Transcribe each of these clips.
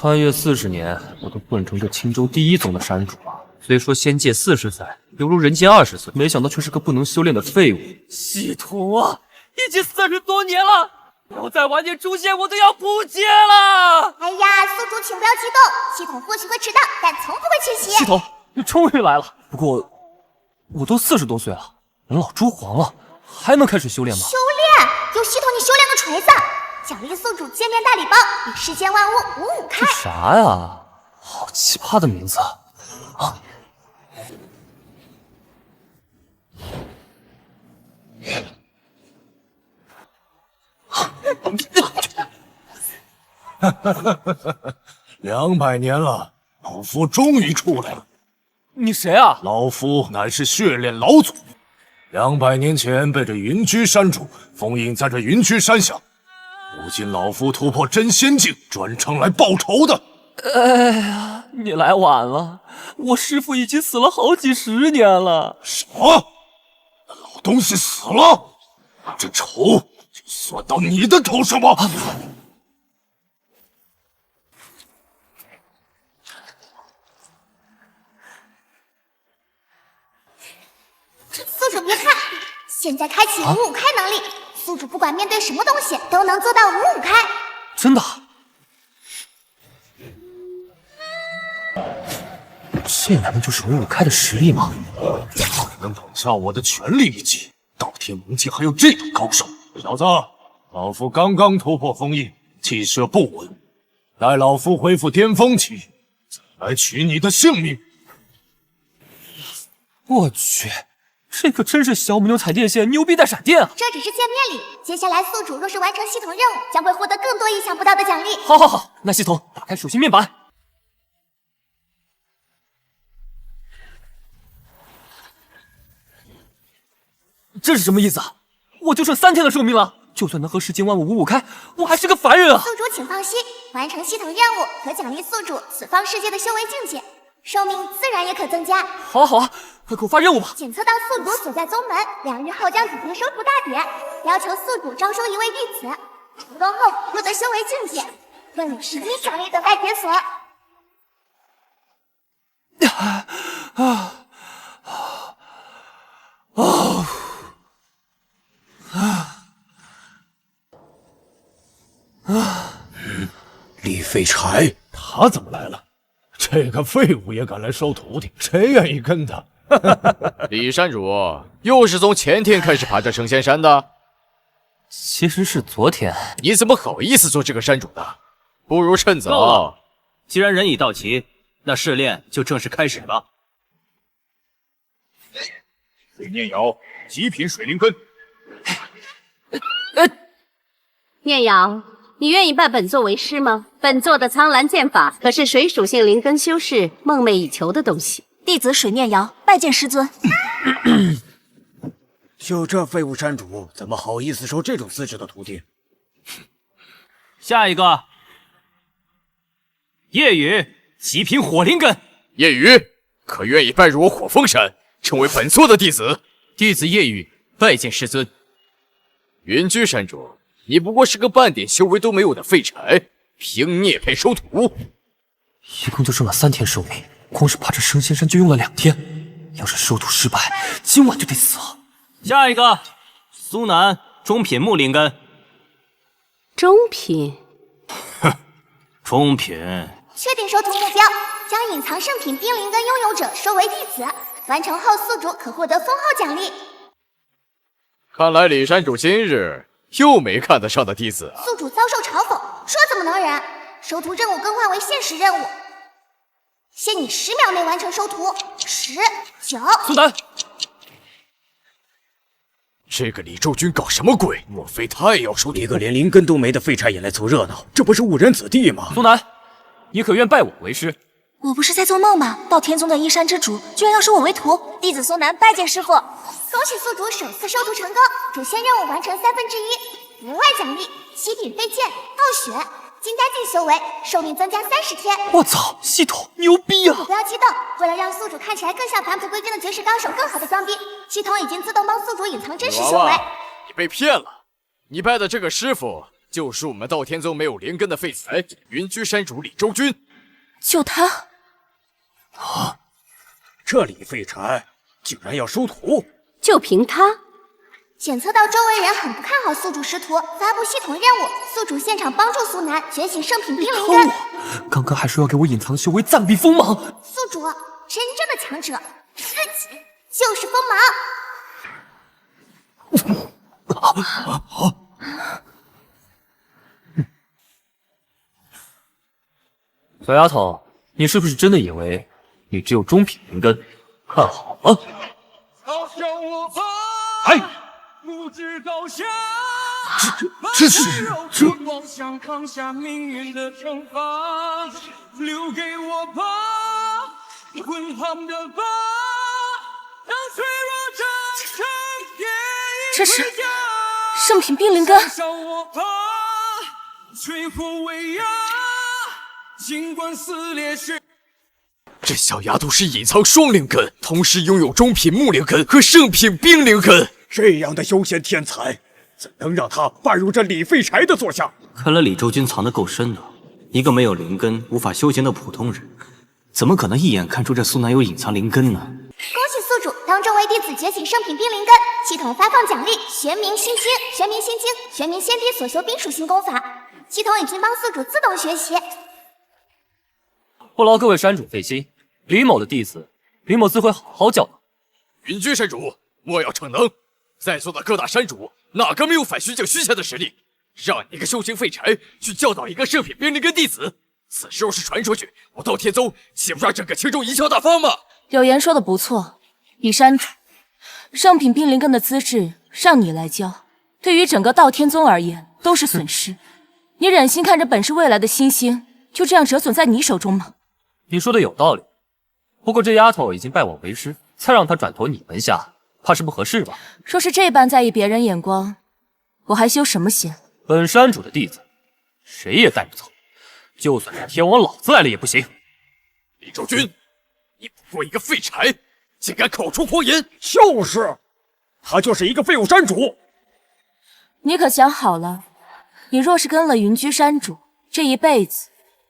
穿越40年，我都混成这青州第1宗的山主了。虽说仙界40载，犹如人间20岁，没想到却是个不能修炼的废物。系统啊，已经40多年了，要再晚点出现，我都要扑街了！哎呀，宿主请不要激动，系统或许会迟到，但从不会缺席。系统，你终于来了。不过，我都40多岁了，人老珠黄了，还能开始修炼吗？修炼？有系统你修炼个锤子！奖励宿主见面大礼包，与世间万物五五开。这啥呀？好奇葩的名字啊！200年了，老夫终于出来了。你谁啊？老夫乃是血炼老祖，200年前被这云居山主封印在这云居山下，如今老夫突破真仙境，专程来报仇的。哎呀，你来晚了，我师父已经死了好几10年了。什么？那老东西死了？这仇就算到你的头上吧。宿主别看，现在开启五五开能力，宿主不管面对什么东西都能做到五五开。真的？这难道就是55开的实力吗？能挡下我的全力一击，道天盟界还有这种高手？小子，老夫刚刚突破封印，气势不稳，待老夫恢复巅峰期，再来取你的性命。我去，这可真是小母牛踩电线，牛逼带闪电啊！这只是见面礼，接下来宿主若是完成系统任务，将会获得更多意想不到的奖励。好，好，好，那系统打开属性面板。这是什么意思啊？我就剩3天的寿命了，就算能和世间万物五五开，我还是个凡人啊！宿主请放心，完成系统任务可奖励宿主此方世界的修为境界，寿命自然也可增加。好啊，好啊，快给我发任务吧！检测到宿主所在宗门，2日后将举行收徒大典，要求宿主招收1位弟子，成功后获得修为境界，更有10级奖励等待解锁。李废柴，他怎么来了？这个废物也敢来收徒弟，谁愿意跟他？李山主又是从前天开始爬这圣仙山的？其实是昨天。你怎么好意思做这个山主的？不如趁早。够了！既然人已到齐，那试炼就正式开始吧。水念瑶，极品水灵根。念瑶，你愿意拜本座为师吗？本座的苍蓝剑法可是水属性灵根修士梦寐以求的东西。弟子水念瑶拜见师尊。就这废物山主，怎么好意思收这种资质的徒弟？下一个，夜雨，极品火灵根。夜雨，可愿意拜入我火凤山，成为本座的弟子？弟子夜雨拜见师尊。云居山主，你不过是个半点修为都没有的废柴，凭孽配收徒？一共就剩了3天寿命，光是爬这升仙山就用了2天，要是收徒失败，今晚就得死了。下一个，苏南，中品木灵根。中品？中品。确定收徒目标，将隐藏圣品冰灵根拥有者收为弟子，完成后宿主可获得封号奖励。看来李山主今日又没看得上的弟子啊！宿主遭受嘲讽，说怎么能忍？收徒任务更换为限时任务，限你10秒内完成收徒。10、9。苏南，这个李周君搞什么鬼？莫非他也要收徒？一个连灵根都没的废柴也来凑热闹，这不是误人子弟吗？苏南，你可愿拜我为师？我不是在做梦吗？道天宗的依山之主居然要收我为徒，弟子苏南拜见师傅。恭喜宿主首次收徒成功，主线任务完成1/3，额外奖励极品飞剑、暴雪、金丹境修为，寿命增加30天。我操，系统牛逼啊！不要激动，为了让宿主看起来更像返璞归真的绝世高手，更好的装逼，系统已经自动帮宿主隐藏真实修为。你被骗了，你拜的这个师傅就是我们道天宗没有灵根的废材云居山主李周君。就他？啊！这李废柴竟然要收徒！就凭他？检测到周围人很不看好宿主师徒，发布系统任务，宿主现场帮助苏南觉醒圣品冰灵根。刚刚还说要给我隐藏修为，暂避锋芒。宿主，真正的强者自己就是锋芒。小丫头，你是不是真的以为你只有中品灵根？看好了！哎，这是想扛下命运的惩罚，留给我吧，滚烫的吧，让脆弱战胜别人。这是圣品冰灵根。摧毁威压，尽管撕裂血。这小丫头是隐藏双灵根，同时拥有中品木灵根和圣品冰灵根。这样的修仙天才，怎能让他拜入这李废柴的座下？看来李周君藏得够深呢。一个没有灵根、无法修仙的普通人，怎么可能一眼看出这苏南有隐藏灵根呢？恭喜宿主当众为弟子觉醒圣品冰灵根，系统发放奖励：玄冥心经、玄冥心经、玄冥先帝所修冰属性功法。系统已经帮宿主自动学习。不劳各位山主费心，李某的弟子，李某自会好好教导。云居山主，莫要逞能！在座的各大山主，哪个没有反虚境虚仙的实力？让你一个修行废柴去教导一个圣品冰灵根弟子，此事要是传出去，我道天宗岂不让整个青州贻笑大方吗？柳岩说的不错，李山主，圣品冰灵根的资质让你来教，对于整个道天宗而言都是损失。你忍心看着本是未来的新星就这样折损在你手中吗？你说的有道理，不过这丫头已经拜我为师，再让她转投你门下，怕是不合适吧？若是这般在意别人眼光，我还修什么仙？本山主的弟子，谁也带不走，就算是天王老子来了也不行。李周君，你不过一个废柴，竟敢口出狂言！就是，他就是一个废物山主。你可想好了，你若是跟了云居山主，这一辈子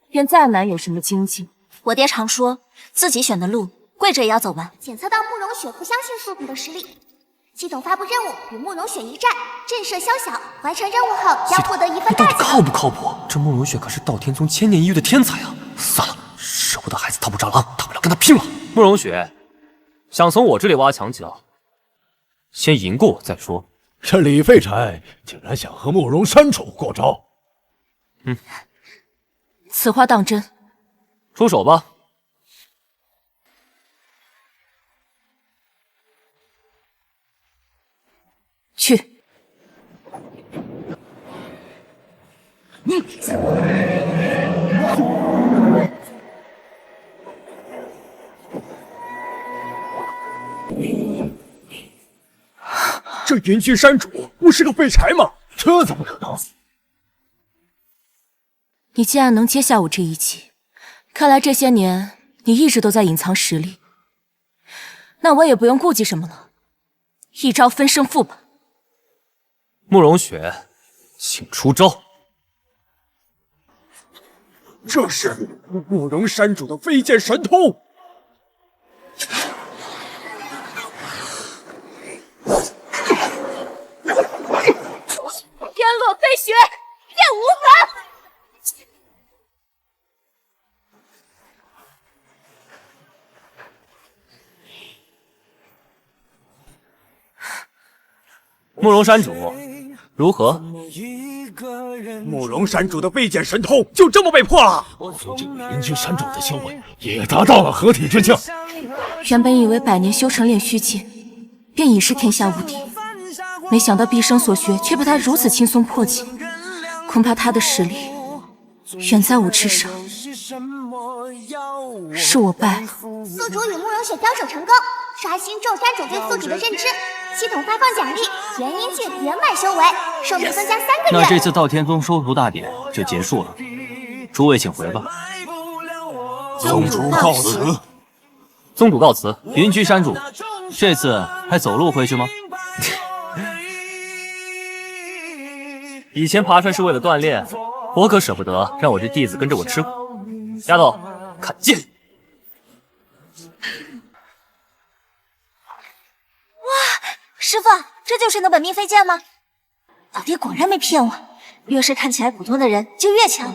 便再难有什么精进。我爹常说，自己选的路，跪着也要走完。检测到慕容雪不相信宿主的实力，系统发布任务与慕容雪一战，震慑宵小。完成任务后将获得一份大奖。靠不靠谱？这慕容雪可是道天宗千年一遇的天才啊！算了，舍不得孩子套不着狼，大不了跟他拼了。慕容雪，想从我这里挖墙脚，先赢过我再说。这李废柴竟然想和慕容山主过招，此话当真？出手吧。去。这云居山主不是个废柴吗？这怎么可能？你既然能接下我这一击，看来这些年你一直都在隐藏实力。那我也不用顾忌什么了，一招分胜负吧。慕容雪，请出招。这是慕容山主的飞剑神通。天落飞雪，剑无痕。慕容山主，如何？慕容山主的飞剑神通就这么被破了？这个云居山主的修为也达到了合体之境。原本以为百年修成炼虚境，便已是天下无敌，没想到毕生所学却被他如此轻松破解。恐怕他的实力远在我之上，是我败了。宿主与慕容雪交手成功，刷新众山主对宿主的认知。系统发放奖励：元婴境圆满修为，寿命增加3个月。那这次道天宗收徒大典就结束了，诸位请回吧。宗主告辞。宗主告辞。云居山主，这次还走路回去吗？以前爬山是为了锻炼，我可舍不得让我这弟子跟着我吃苦。丫头，看剑！师傅，这就是你的本命飞剑吗？老爹果然没骗我，越是看起来普通的人就越强。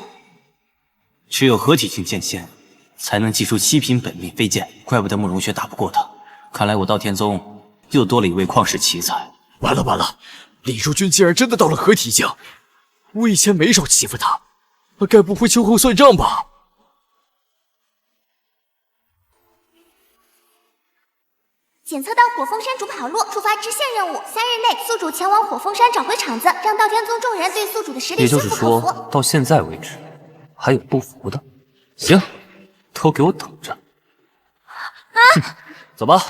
只有合体境剑仙才能祭出7品本命飞剑，怪不得慕容轩打不过他。看来我道天宗又多了一位旷世奇才。完了完了，李如君竟然真的到了合体境，我以前没少欺负他，该不会秋后算账吧？检测到火凤山主跑路，触发支线任务，3日内宿主前往火凤山找回场子，让道天宗众人对宿主的实力也就是心服口服。说，到现在为止，还有不服的。行，都给我等着。啊！走吧。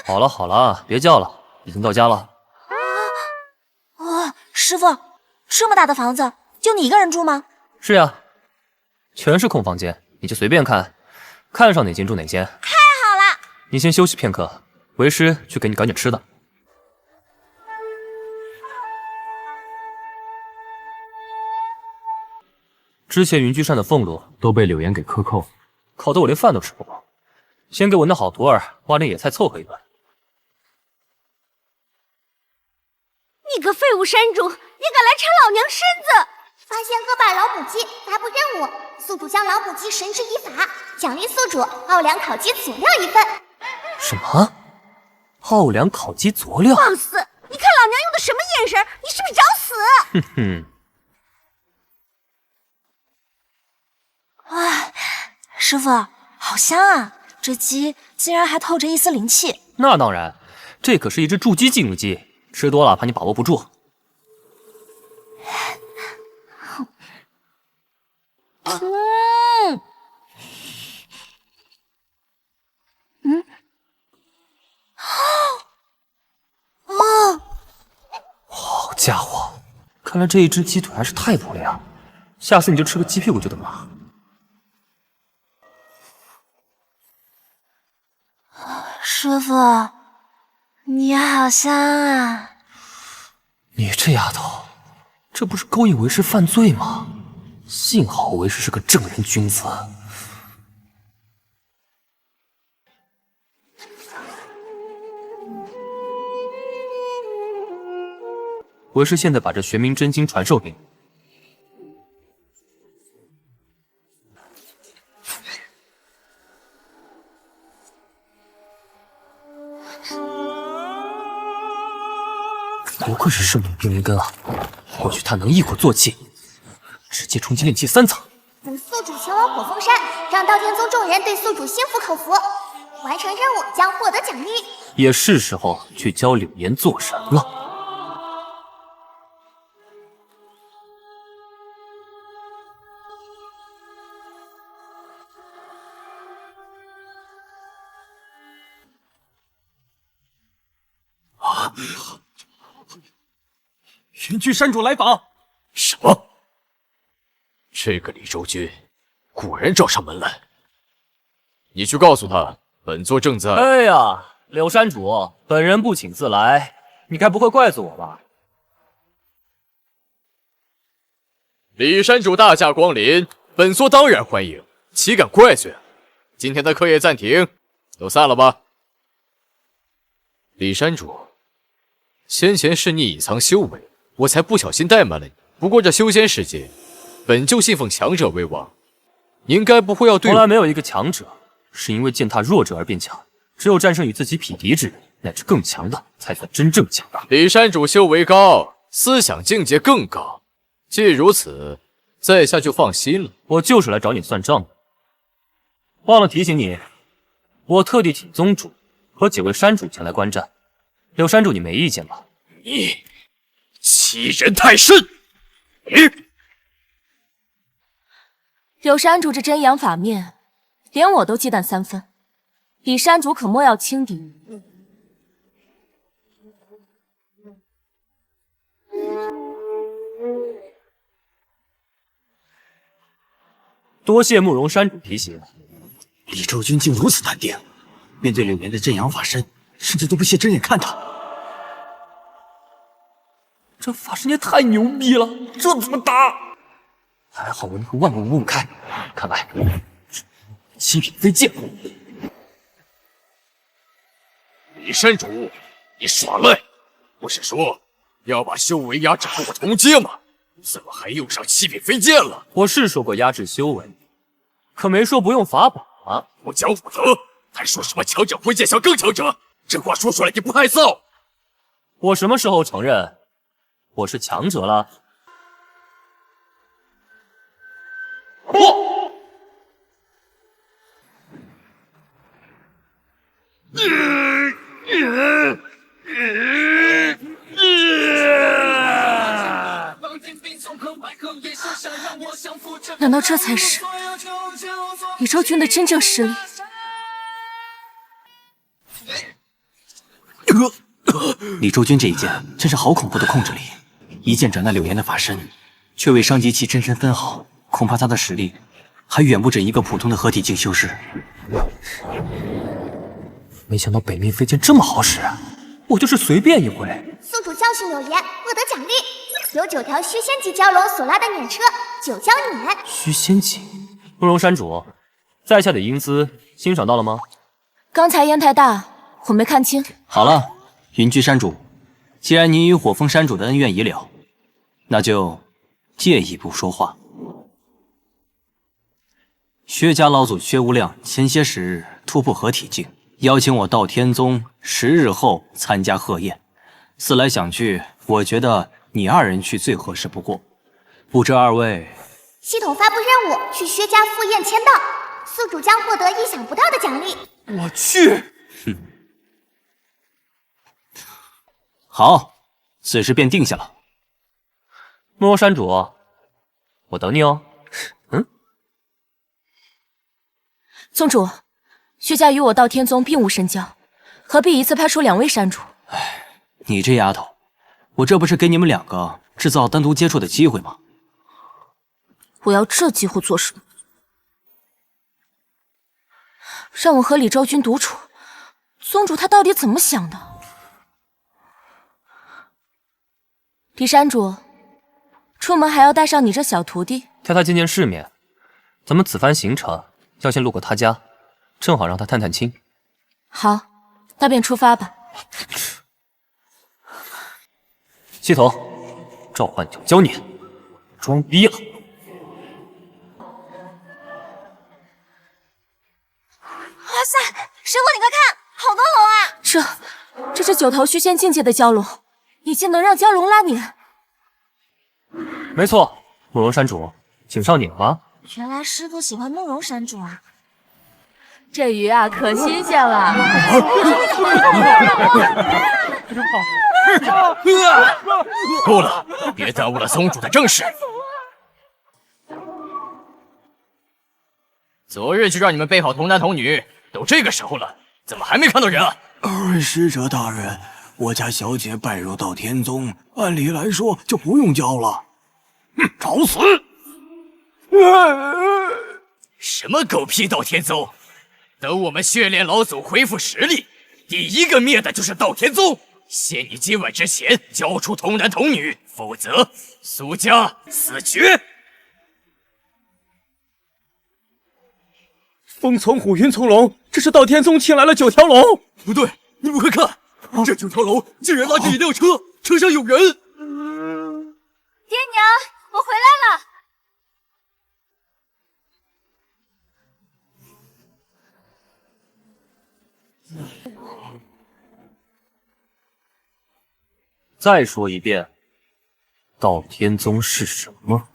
好了好了，别叫了，已经到家了。师傅，这么大的房子，就你一个人住吗？是呀，全是空房间，你就随便看，看上哪间住哪间。太好了！你先休息片刻，为师去给你搞点吃的。之前云居山的俸禄都被柳岩给克扣，搞得我连饭都吃不饱。先给我那好徒儿挖点野菜凑合一顿。你个废物山主，你敢来缠老娘身子！发现个把老母鸡，发布任务，宿主将老母鸡绳之以法，奖励宿主奥良烤鸡佐料1份。什么？奥良烤鸡佐料？放肆！你看老娘用的什么眼神？你是不是找死？哼哼。哇，师傅，好香啊！这鸡竟然还透着一丝灵气。那当然，这可是一只筑基境的鸡，吃多了怕你把握不住。好家伙，看来这一只鸡腿还是太补了呀！下次你就吃个鸡屁股就得了。师傅，你好香啊！你这丫头，这不是勾引为师犯罪吗？幸好为师是个正人君子。为师现在把这玄冥真经传授给你。不愧是圣品冰灵根啊！或许它能一鼓作气，直接冲击炼气3层。等宿主前往火凤山，让道天宗众人对宿主心服口服，完成任务将获得奖励。也是时候去教柳岩做人了。云居山主来访！什么？这个李周君果然找上门来。你去告诉他，本座正在……哎呀，柳山主，本人不请自来，你该不会怪罪我吧？李山主大驾光临，本座当然欢迎，岂敢怪罪？今天的课业暂停，都散了吧。李山主，先前是你隐藏修为，我才不小心怠慢了你。不过这修仙世界本就信奉强者为王，您该不会要对我……从来没有一个强者是因为践踏弱者而变强，只有战胜与自己匹敌之人，乃至更强的，才算真正强大。李山主修为高，思想境界更高，既如此，在下就放心了。我就是来找你算账的。忘了提醒你，我特地请宗主和几位山主前来观战。柳山主，你没意见吧？你欺人太甚！柳山主这真阳法面，连我都忌惮3分。李山主可莫要轻敌。多谢慕容山主提醒。李周君竟如此淡定，面对柳岩的镇阳法身，甚至都不屑睁眼看他。这法身也太牛逼了，这怎么打？还好我那个万物五五开，看来七品飞剑。李山主，你耍赖！不是说要把修为压制后重阶吗？怎么还用上七品飞剑了？我是说过压制修为，可没说不用法宝啊！不讲武德，还说什么强者挥剑向更强者？这话说出来你不害臊？我什么时候承认我是强者了？难道这才是李周君的真正实力？李周君这一剑真是好恐怖的控制力，一剑斩断柳岩的法身，却未伤及其真身分毫，恐怕他的实力还远不止一个普通的合体境修士。没想到北冥飞剑这么好使，我就是随便一挥。宿主教训柳岩，获得奖励，有9条虚仙级蛟龙所拉的辇车，9蛟辇。虚仙级，慕容山主，在下的英姿欣赏到了吗？刚才烟太大，我没看清。好了，云居山主，既然你与火凤山主的恩怨已了，那就借一步说话。薛家老祖薛无量前些时日突破合体境，邀请我道天宗10日后参加贺宴。思来想去，我觉得你2人去最合适不过。不知2位……系统发布任务，去薛家赴宴签到，宿主将获得意想不到的奖励。我去！好，此事便定下了。慕容山主，我等你哦。宗主，薛家与我道天宗并无深交，何必一次派出2位山主？你这丫头，我这不是给你们2个制造单独接触的机会吗？我要这机会做什么？让我和李昭君独处，宗主他到底怎么想的？李山主，出门还要带上你这小徒弟？带他见见世面，咱们此番行程要先路过他家，正好让他探探亲。好，那便出发吧。系统，召唤9蛟辇，装逼了。哇塞，师傅你快看，好多龙啊！这是9头虚仙境界的蛟龙，你竟能让蛟龙拉碾？没错，慕容山主，请上碾吧。原来师傅喜欢慕容山主啊！这鱼啊，可新鲜了。够了，别耽误了宗主的正事。昨日就让你们备好童男童女，都这个时候了，怎么还没看到人啊？2位使者大人，我家小姐拜入道天宗，按理来说就不用教了。找死！什么狗屁道天宗！等我们血炼老祖恢复实力，第一个灭的就是道天宗。限你今晚之前交出童男童女，否则苏家死绝！风从虎，云从龙，这是道天宗请来了9条龙。不对，你们快看，这9条龙竟然拉着一辆车，车上有人。爹娘，我回来了。再说一遍，道天宗是什么？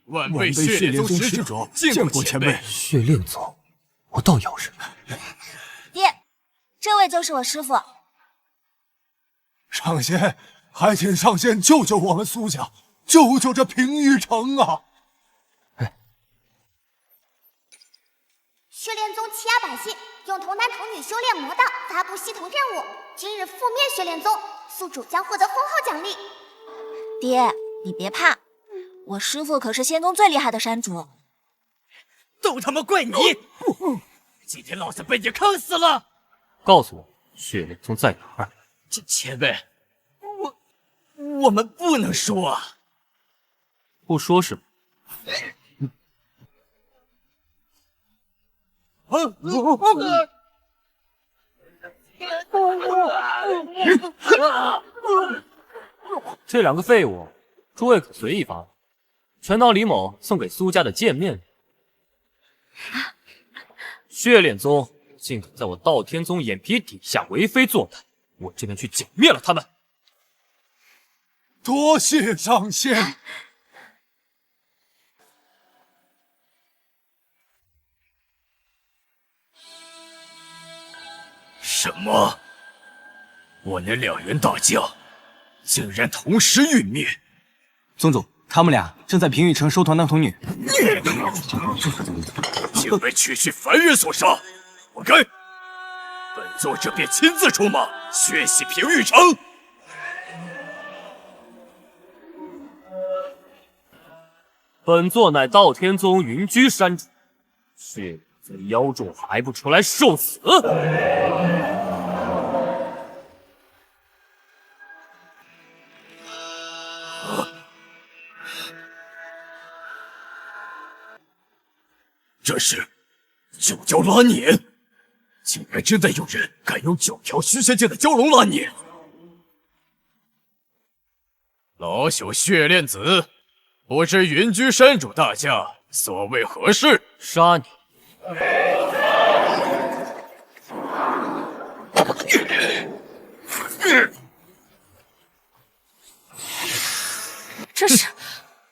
万辈血炼宗使者，见过前辈。血炼宗，我倒有人。爹，这位就是我师傅。上仙，还请上仙救救我们苏家，救救这平玉城啊！血炼宗欺压百姓，用童男童女修炼魔道，发布系统任务。今日覆灭血炼宗，宿主将获得封号奖励。爹，你别怕，我师父可是仙宗最厉害的山主。都他妈怪你！今天老子被你坑死了！告诉我，血莲宗在哪儿？前辈，我们不能说啊。不说是吗？这两个废物，诸位可随意发，全当李某送给苏家的见面礼。血炼宗竟敢在我道天宗眼皮底下为非作歹，我这边去剿灭了他们。多谢上仙。什么？我那两员大将竟然同时陨灭！宗主，他们俩正在平玉城收团男童女，竟被区区凡人所杀，活该！本座这便亲自出马，血洗平玉城。本座乃道天宗云居山主，血在妖众还不出来受死！这是九蛟拉碾，竟然真的有人敢用9条虚仙境的蛟龙拉碾！老朽血炼子，不知云居山主大驾所谓何事？杀你！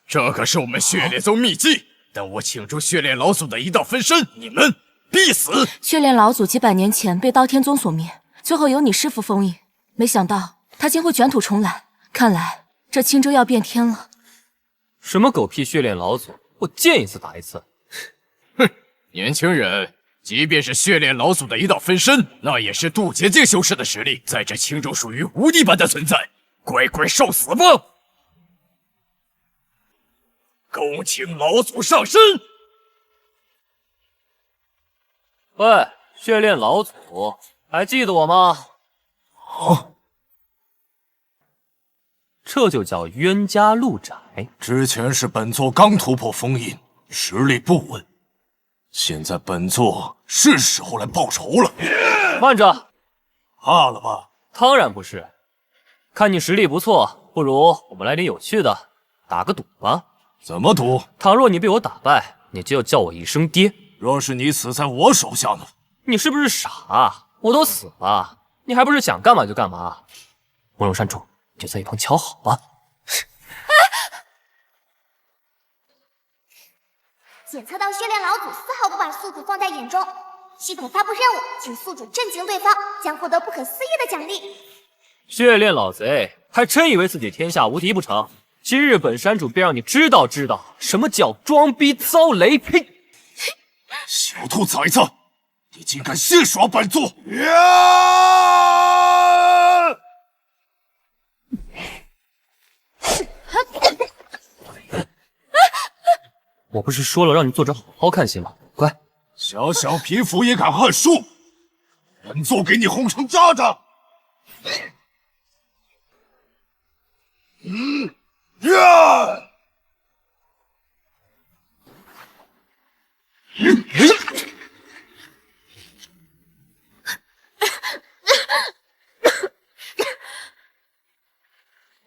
这可是我们血炼宗秘技，等我请出血炼老祖的一道分身，你们必死！血炼老祖几百年前被刀天宗所灭，最后由你师父封印，没想到他竟会卷土重来，看来这青州要变天了。什么狗屁血炼老祖，我见一次打一次。哼，年轻人，即便是血炼老祖的一道分身，那也是渡劫境修士的实力，在这青州属于无敌般的存在，乖乖受死吧！恭请老祖上身。喂，血炼老祖，还记得我吗？这就叫冤家路窄。之前是本座刚突破封印，实力不稳，现在本座是时候来报仇了。慢着，怕了吧？当然不是。看你实力不错，不如我们来点有趣的，打个赌吧。怎么赌？倘若你被我打败，你就要叫我一声爹。若是你死在我手下呢？你是不是傻啊？我都死了，你还不是想干嘛就干嘛？温柔山主，你就在一旁瞧好吧。检测到血炼老祖丝毫不把宿主放在眼中，系统发布任务，请宿主震惊对方，将获得不可思议的奖励。血炼老贼，还真以为自己天下无敌不成？今日本山主便让你知道什么叫装逼遭雷！呸！小兔崽子，你竟敢戏耍本座！我不是说了让你坐着好好看戏吗？乖。小小皮肤也敢撼树，本座给你轰成渣渣！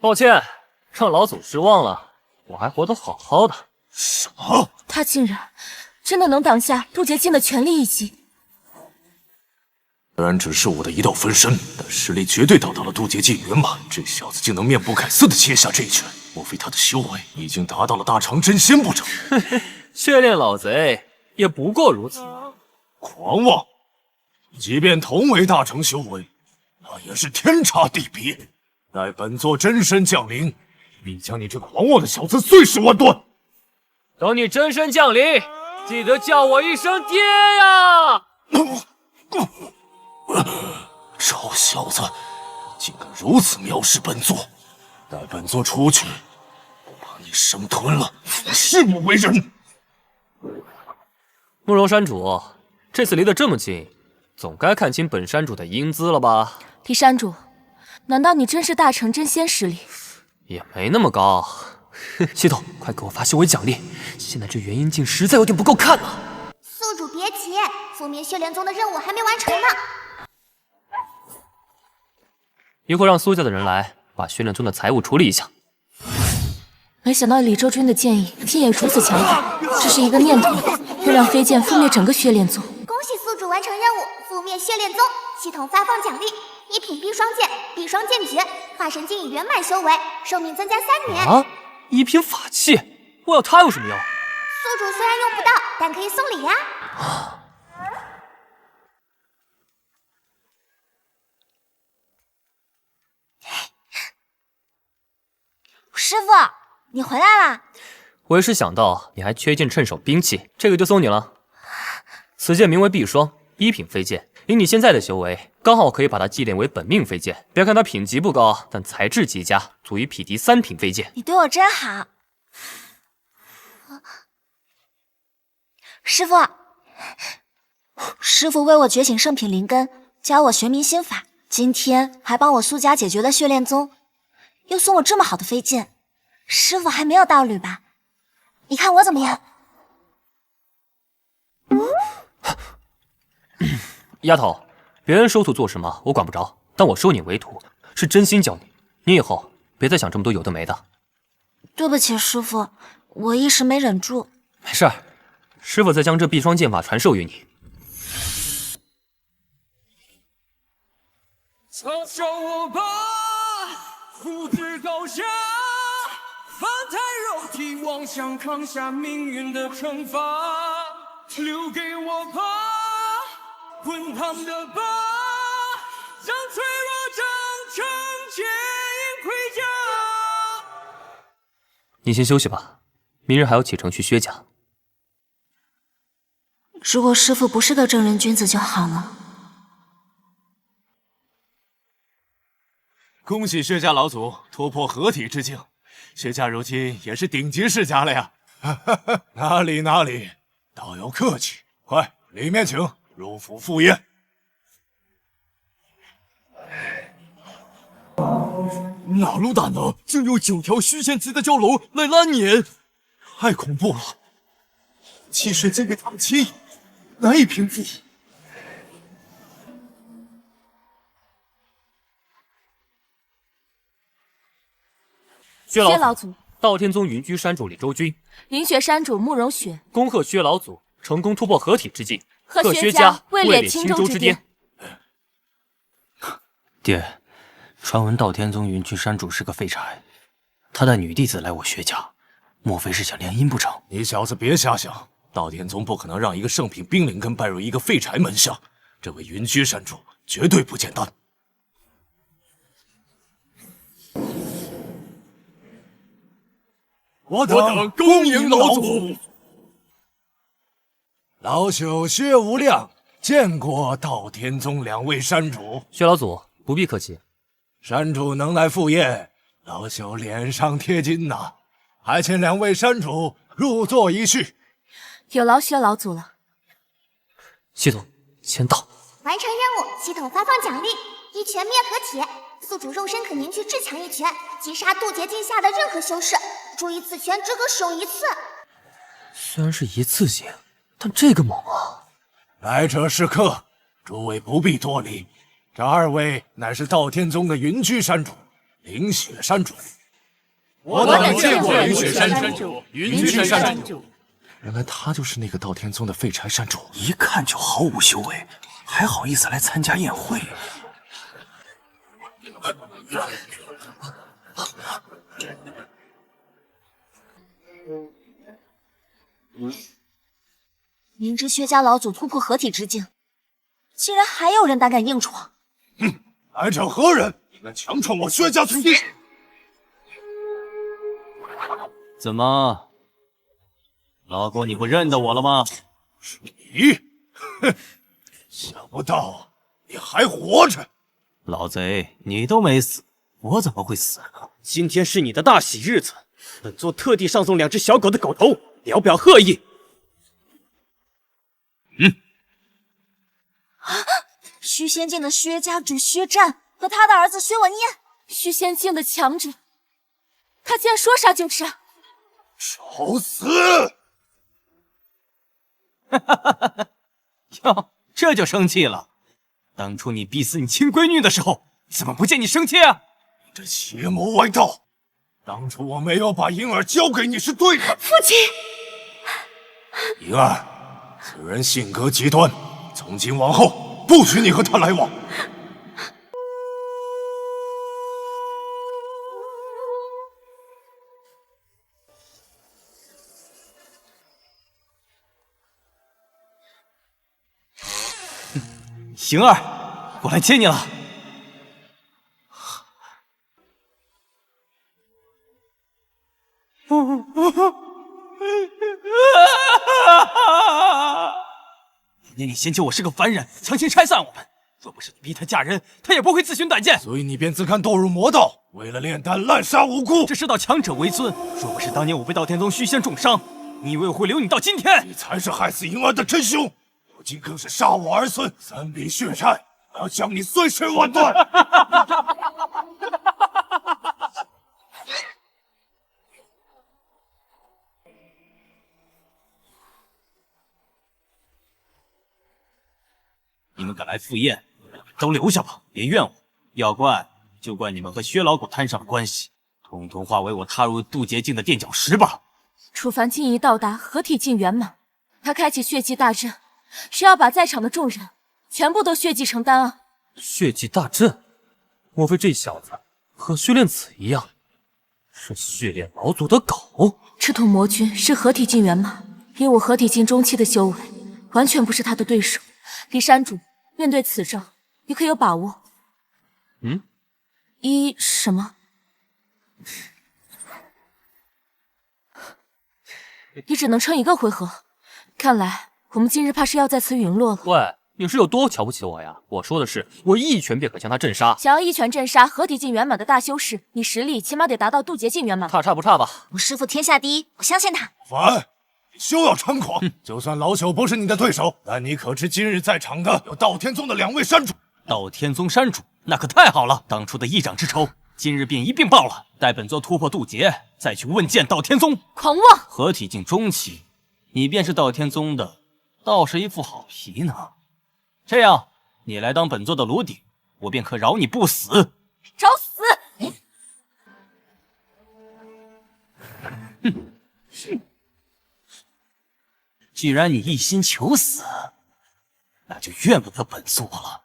抱歉，让老祖失望了，我还活得好好的。什么？他竟然真的能挡下渡劫境的全力一击？虽然只是我的一道分身，但实力绝对达到了渡劫境圆满。这小子竟能面不改色的接下这一拳，莫非他的修为已经达到了大成真仙不成？血炼老贼也不过如此。狂妄！即便同为大成修为，那也是天差地别。待本座真身降临，必将你这狂妄的小子碎尸万段。等你真身降临，记得叫我一声爹呀！臭小子，竟敢如此藐视本座！待本座出去，不怕你生吞了，誓不为人。慕容山主，这次离得这么近，总该看清本山主的英姿了吧？狄山主，难道你真是大成真仙实力？也没那么高。系统，快给我发修为奖励！现在这元婴镜实在有点不够看了。宿主别急，覆灭血莲宗的任务还没完成呢。一会儿让苏家的人来，把血莲宗的财务处理一下。没想到李周君的建议竟也如此强大，只是一个念头，就让飞剑覆灭整个血莲宗。恭喜宿主完成任务，覆灭血莲宗。系统发放奖励：一品碧霜剑、碧霜剑诀，化神境已圆满修为，寿命增加3年。啊！一品法器，我要它有什么用？宿主虽然用不到，但可以送礼呀。师傅，你回来啦！我也是想到你还缺一件趁手兵器，这个就送你了。此剑名为碧霜，一品飞剑。以你现在的修为，刚好可以把它祭炼为本命飞剑。别看它品级不高，但材质极佳，足以匹敌3品飞剑。你对我真好，师傅。师傅为我觉醒圣品灵根，教我玄冥心法，今天还帮我苏家解决了血炼宗，又送我这么好的飞剑，师傅还没有道侣吧？你看我怎么样？丫头，别人收徒做什么我管不着，但我收你为徒是真心教你，你以后别再想这么多有的没的。对不起，师傅，我一时没忍住。没事儿，师傅再将这碧霜剑法传授于你。嘲笑我吧，复制高下，翻太肉体，妄想扛下命运的惩罚，留给我吧，滚烫的疤，让脆弱长成坚硬盔甲。你先休息吧，明日还要启程去薛家。如果师傅不是个正人君子就好了。恭喜薛家老祖突破合体之境，薛家如今也是顶级世家了呀！哪里哪里，道友客气，快里面请，入府赴宴。哪路大能，竟用9条虚仙级的蛟龙来拉碾？太恐怖了！气水竟给他们欺，难以平复。薛老祖，道天宗云居山主李周君，灵雪山主慕容雪，恭贺薛老祖成功突破合体之境，贺薛家位列青州之巅。爹，传闻道天宗云居山主是个废柴，他带女弟子来我薛家，莫非是想联姻不成？你小子别瞎想，道天宗不可能让一个圣品冰灵根拜入一个废柴门下，这位云居山主绝对不简单。我等恭迎老祖。老朽薛无量见过道天宗2位山主。薛老祖不必客气，山主能来赴宴，老朽脸上贴金呐，还请2位山主入座一叙。有劳薛老祖了。系统签到。完成任务，系统发放奖励：一拳灭合体。宿主肉身可凝聚至强一拳，击杀渡劫境下的任何修士。注意，此拳只可使用1次。虽然是一次性，但这个猛啊！来者是客，诸位不必多礼。这2位乃是道天宗的云居山主、灵雪山主。我等见过灵雪山主、云居山主。原来他就是那个道天宗的废柴山主，一看就毫无修为，还好意思来参加宴会。明知薛家老祖突破合体之境，竟然还有人胆敢硬闯！哼，来者何人？你敢强闯我薛家土地？怎么，老郭你不认得我了吗？是你？哼，想不到你还活着！老贼，你都没死，我怎么会死？今天是你的大喜日子，本座特地上送2只小狗的狗头，聊表贺意。虚仙境的薛家主薛战和他的儿子薛文彦，虚仙境的强者，他竟然说杀就杀！找死！哟，这就生气了？当初你逼死你亲闺女的时候，怎么不见你生气啊？你这邪魔歪道！当初我没有把银儿交给你是对的。父亲，银儿，此人性格极端，从今往后不许你和他来往。行儿，我来接你了。年你先求我是个凡人，强行拆散我们。若不是你逼她嫁人，她也不会自寻短见。所以你便自甘堕入魔道，为了炼丹滥杀无辜。这世道强者为尊，若不是当年我被道天宗虚仙重伤，你以为我会留你到今天？你才是害死银儿的真凶，如今更是杀我儿孙，3笔血债，我要将你碎尸万段！你们敢来赴宴，都留下吧，别怨我。要怪就怪你们和薛老狗摊上了关系，统统化为我踏入渡劫境的垫脚石吧。楚凡今已到达合体境圆满，他开启血祭大阵，是要把在场的众人全部都血祭成丹啊！血祭大阵，莫非这小子和血炼子一样，是血炼老祖的狗？赤土魔君是合体境圆满，以我合体境中期的修为，完全不是他的对手。李山主，面对此仗，你可有把握？什么？你只能撑1个回合，看来我们今日怕是要在此陨落了。喂，你是有多瞧不起我呀？我说的是，我一拳便可将他震杀。想要一拳震杀合体境圆满的大修士，你实力起码得达到渡劫境圆满。差不差吧？我师父天下第一，我相信他。凡，你休要猖狂！就算老朽不是你的对手，但你可知今日在场的有道天宗的2位山主？道天宗山主，那可太好了！当初的一掌之仇，今日便一并报了。待本座突破渡劫，再去问见道天宗。狂妄！合体境中期，你便是道天宗的，倒是一副好皮呢。这样，你来当本座的炉鼎，我便可饶你不死。找死！既然你一心求死，那就怨不得本座了。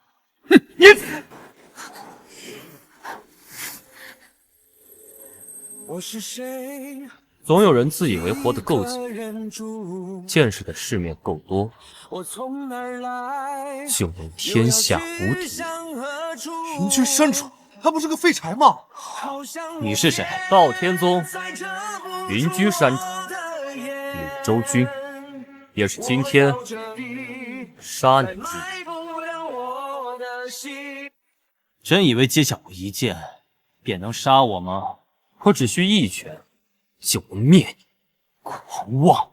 我是谁？总有人自以为活得够久，见识的世面够多，就能天下无敌。云居山主，他不是个废柴吗？你是谁？道天宗云居山主李周君，也是今天杀你之日。真以为接下我一剑便能杀我吗？我只需一拳就能灭你，狂妄！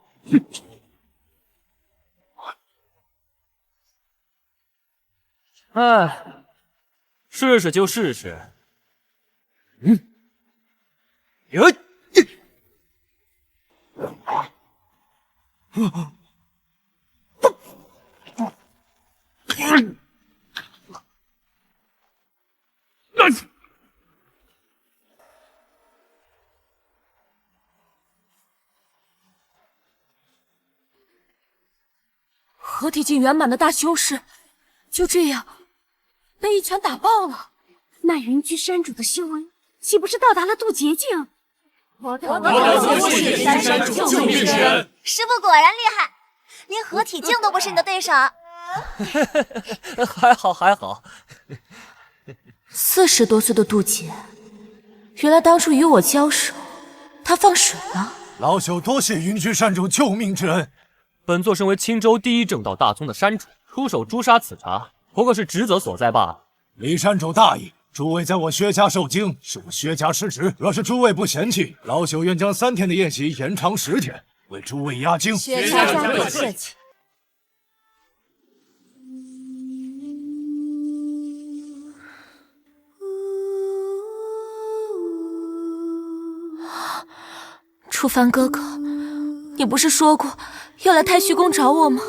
哎，试试就试试。合体境圆满的大修士，就这样被一拳打爆了。那云居山主的修为，岂不是到达了渡劫境？我等血祭山主救命之恩。师父果然厉害，连合体境都不是你的对手。还好。40多岁的渡劫，原来当初与我交手，他放水了。老朽多谢云居山主救命之恩。本座身为青州第一正道大宗的山主，出手诛杀此茬，不过是职责所在罢了。李山主大意，诸位在我薛家受惊，是我薛家失职。若是诸位不嫌弃，老朽愿将3天的宴席延长10天，为诸位压惊。薛家家不客气。楚帆哥哥，你不是说过要来太虚宫找我吗？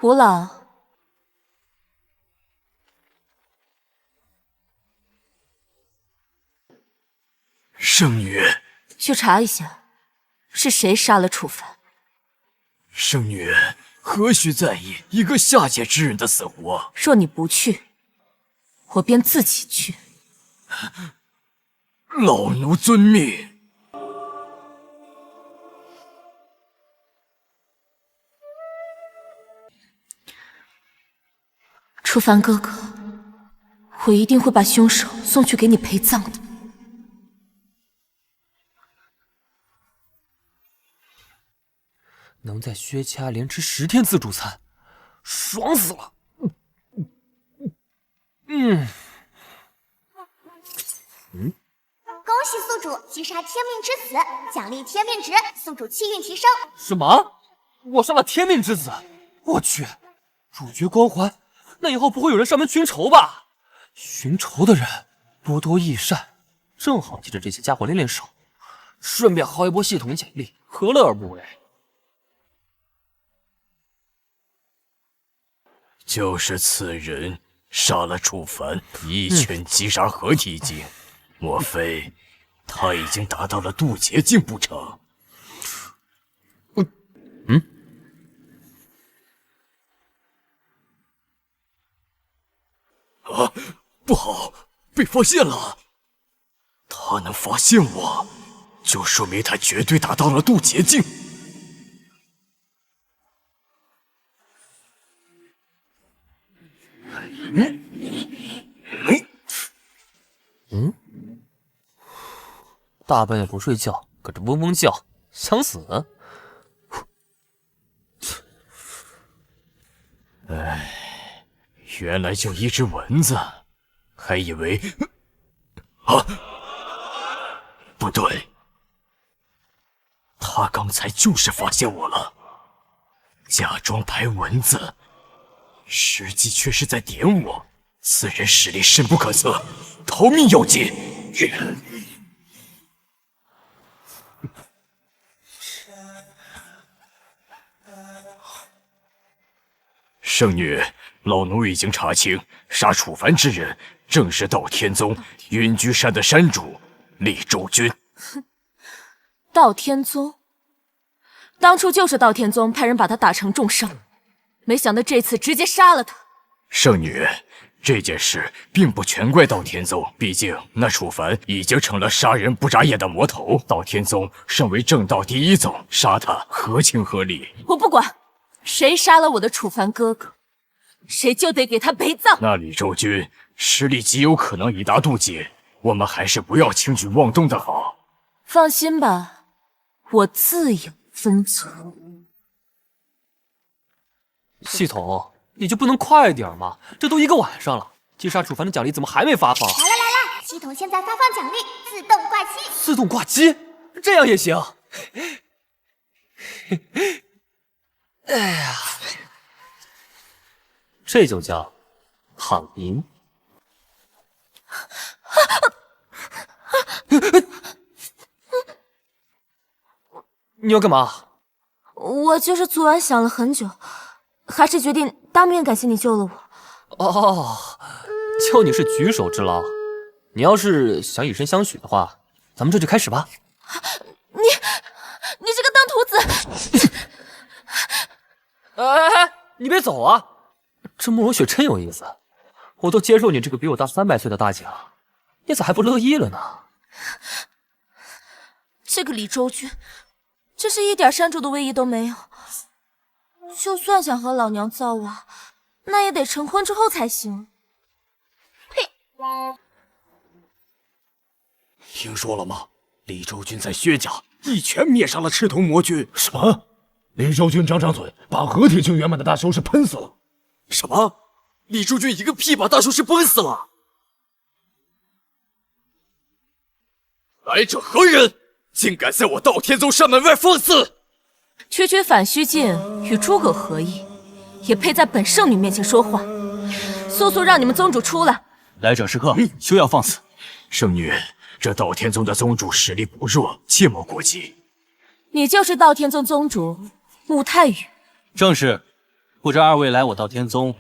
吴老，圣女，去查一下，是谁杀了楚帆。圣女何须在意一个下界之人的死活？若你不去，我便自己去。老奴遵命。楚帆哥哥，我一定会把凶手送去给你陪葬的。能在薛家连吃10天自助餐，爽死了！恭喜宿主击杀天命之子，奖励天命值，宿主气运提升。什么？我杀了天命之子？我去，主角光环，那以后不会有人上门寻仇吧？寻仇的人多多益善，正好借着这些家伙练练手，顺便薅一波系统奖励，何乐而不为？就是此人杀了楚帆，一拳击杀合体境。莫非他已经达到了渡劫境不成？啊，不好，被发现了！他能发现我，就说明他绝对达到了渡劫境。大半夜不睡觉，搁这嗡嗡叫，想死？唉，原来就一只蚊子，还以为……啊，不对，他刚才就是发现我了，假装拍蚊子，实际却是在点我。此人实力深不可测，逃命要紧。圣女，老奴已经查清，杀楚帆之人正是道天宗云居山的山主厉州君。道天宗，当初就是道天宗派人把他打成重伤，没想到这次直接杀了他。圣女，这件事并不全怪道天宗，毕竟那楚帆已经成了杀人不眨眼的魔头。道天宗身为正道第一宗，杀他合情合理。我不管，谁杀了我的楚帆哥哥，谁就得给他陪葬。那李州君实力极有可能已达渡劫，我们还是不要轻举妄动的好。放心吧，我自有分寸。系统，你就不能快点吗？这都1个晚上了，击杀楚帆的奖励怎么还没发放？来了来了，系统现在发放奖励，自动挂机。自动挂机，这样也行？哎呀，这就叫躺赢。你要干嘛？我就是昨晚想了很久，还是决定当面感谢你救了我。哦，救你是举手之劳，你要是想以身相许的话，咱们这就开始吧。你这个当徒子！哎，你别走啊！这慕容雪真有意思，我都接受你这个比我大300岁的大姐了，你咋还不乐意了呢？这个李州君，真是一点山主的威仪都没有。就算想和老娘造娃，那也得成婚之后才行。呸！听说了吗？李周军在薛家一拳灭杀了赤瞳魔君。什么？李周军张嘴，把合体境圆满的大修士喷死了。什么？李周军一个屁把大修士喷死了？来者何人？竟敢在我道天宗山门外放肆！区反虚境与诸葛何异，也配在本圣女面前说话？速速让你们宗主出来！来者是客，休要放肆！圣女，这道天宗的宗主实力不弱，切莫过激。你就是道天宗宗主穆太宇？正是。不知二位来我道天宗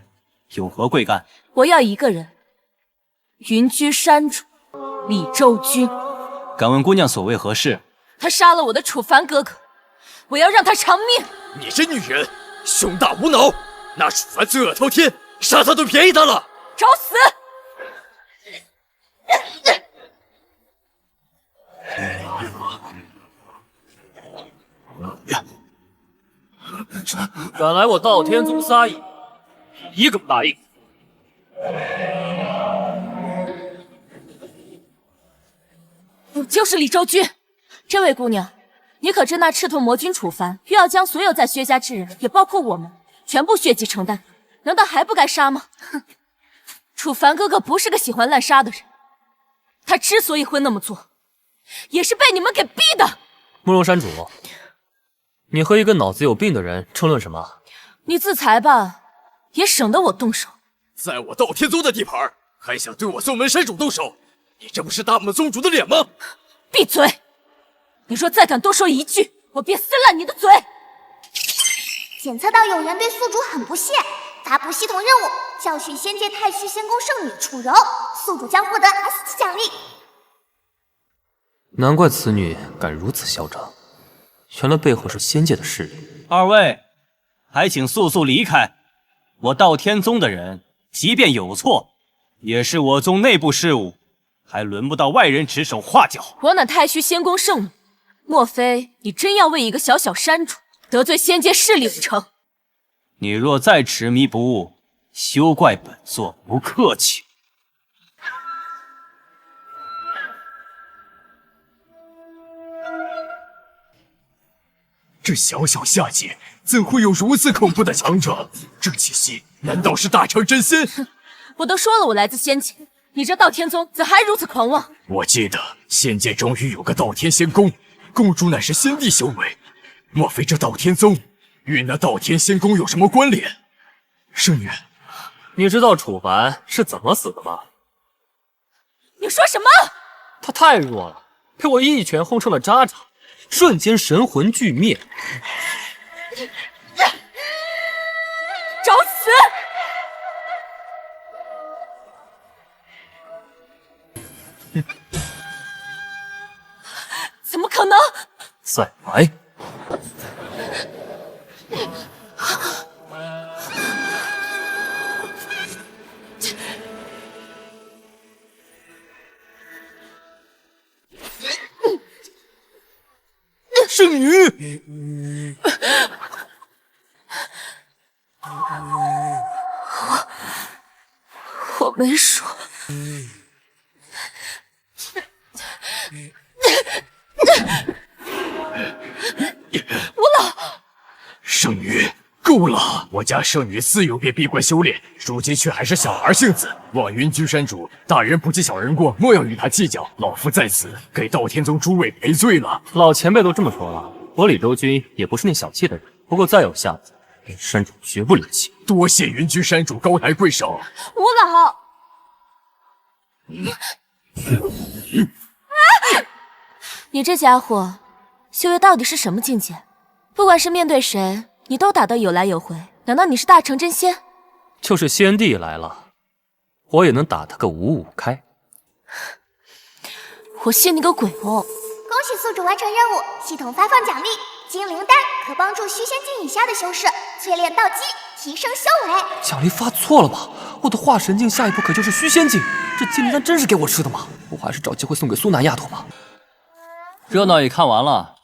有何贵干？我要一个人，云居山主李周君。敢问姑娘所谓何事？他杀了我的楚凡哥哥，我要让他偿命！你这女人，胸大无脑！那楚凡罪恶滔天，杀他都便宜他了！找死！敢来我道天宗撒野，一个不答应。我就是李周君。这位姑娘，你可知那赤瞳魔君楚凡欲要将所有在薛家之人，也包括我们，全部血祭承担，难道还不该杀吗？哼！楚凡哥哥不是个喜欢滥杀的人，他之所以会那么做，也是被你们给逼的。慕容山主，你和一个脑子有病的人争论什么？你自裁吧，也省得我动手。在我道天宗的地盘，还想对我宗门山主动手？你这不是打我们宗主的脸吗？闭嘴！你若再敢多说一句，我便撕烂你的嘴！检测到有人对宿主很不屑，发布系统任务，教训仙界太虚仙宫圣女楚柔，宿主将获得 S 级奖励。难怪此女敢如此嚣张，原来背后是仙界的势力。二位，还请速速离开。我道天宗的人，即便有错，也是我宗内部事务，还轮不到外人指手画脚。我乃太虚仙宫圣女，莫非你真要为一个小小山主得罪仙界势力不成？你若再执迷不悟，休怪本座不客气。这小小下界怎会有如此恐怖的强者？这气息难道是大成真仙？我都说了我来自仙界，你这道天宗怎还如此狂妄？我记得仙界终于有个道天仙宫，宫主乃是仙帝修为，莫非这道天宗与那道天仙宫有什么关联？圣女，你知道楚凡是怎么死的吗？你说什么？他太弱了，被我一拳轰成了渣渣，瞬间神魂俱灭。找死！怎么可能？再来！圣女，我没说。吴老，圣女，够了！我家圣女自幼便闭关修炼，如今却还是小孩性子。望云居山主大人不计小人过，莫要与他计较。老夫在此给道天宗诸位赔罪了。老前辈都这么说了，我李周君也不是那小气的人。不过再有下次，山主绝不离弃。多谢云居山主高抬贵手。吴老，你这家伙修为到底是什么境界？不管是面对谁，你都打得有来有回。难道你是大成真仙？就是先帝来了，我也能打他个五五开。我信你个鬼哦！恭喜宿主完成任务，系统发放奖励：精灵丹，可帮助虚仙境以下的修士淬炼道基，提升修为。奖励发错了吧？我的化神境下一步可就是虚仙境，这精灵丹真是给我吃的吗？我还是找机会送给苏南丫头吧。热闹也看完了，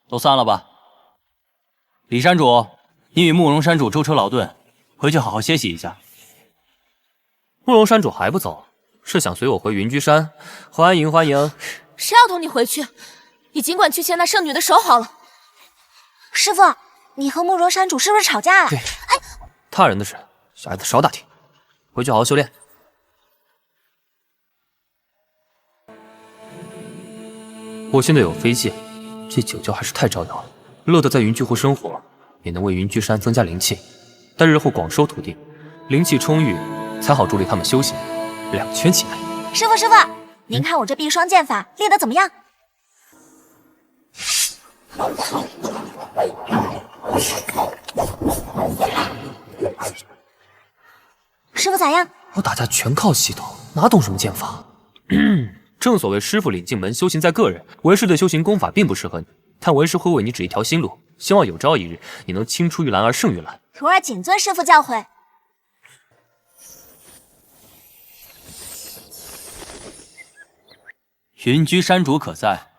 都散了吧。李山主，你与慕容山主舟车劳顿，回去好好歇息一下。慕容山主还不走，是想随我回云居山？欢迎欢迎！谁要同你回去？你尽管去牵那圣女的手好了。师傅，你和慕容山主是不是吵架了？对，他人的事，小孩子少打听。回去好好修炼。我现在有飞剑，这酒窖还是太招摇了。乐得在云居湖生活，也能为云居山增加灵气，待日后广收徒弟，灵气充裕，才好助力他们修行。两全其美。师傅，您看我这碧霜剑法练得怎么样？师傅咋样？我打架全靠系统，哪懂什么剑法？正所谓师傅领进门，修行在个人。为师的修行功法并不适合你，但为师会为你指一条新路，希望有朝一日你能青出于蓝而胜于蓝。徒儿谨遵师傅教诲。云居山主可在？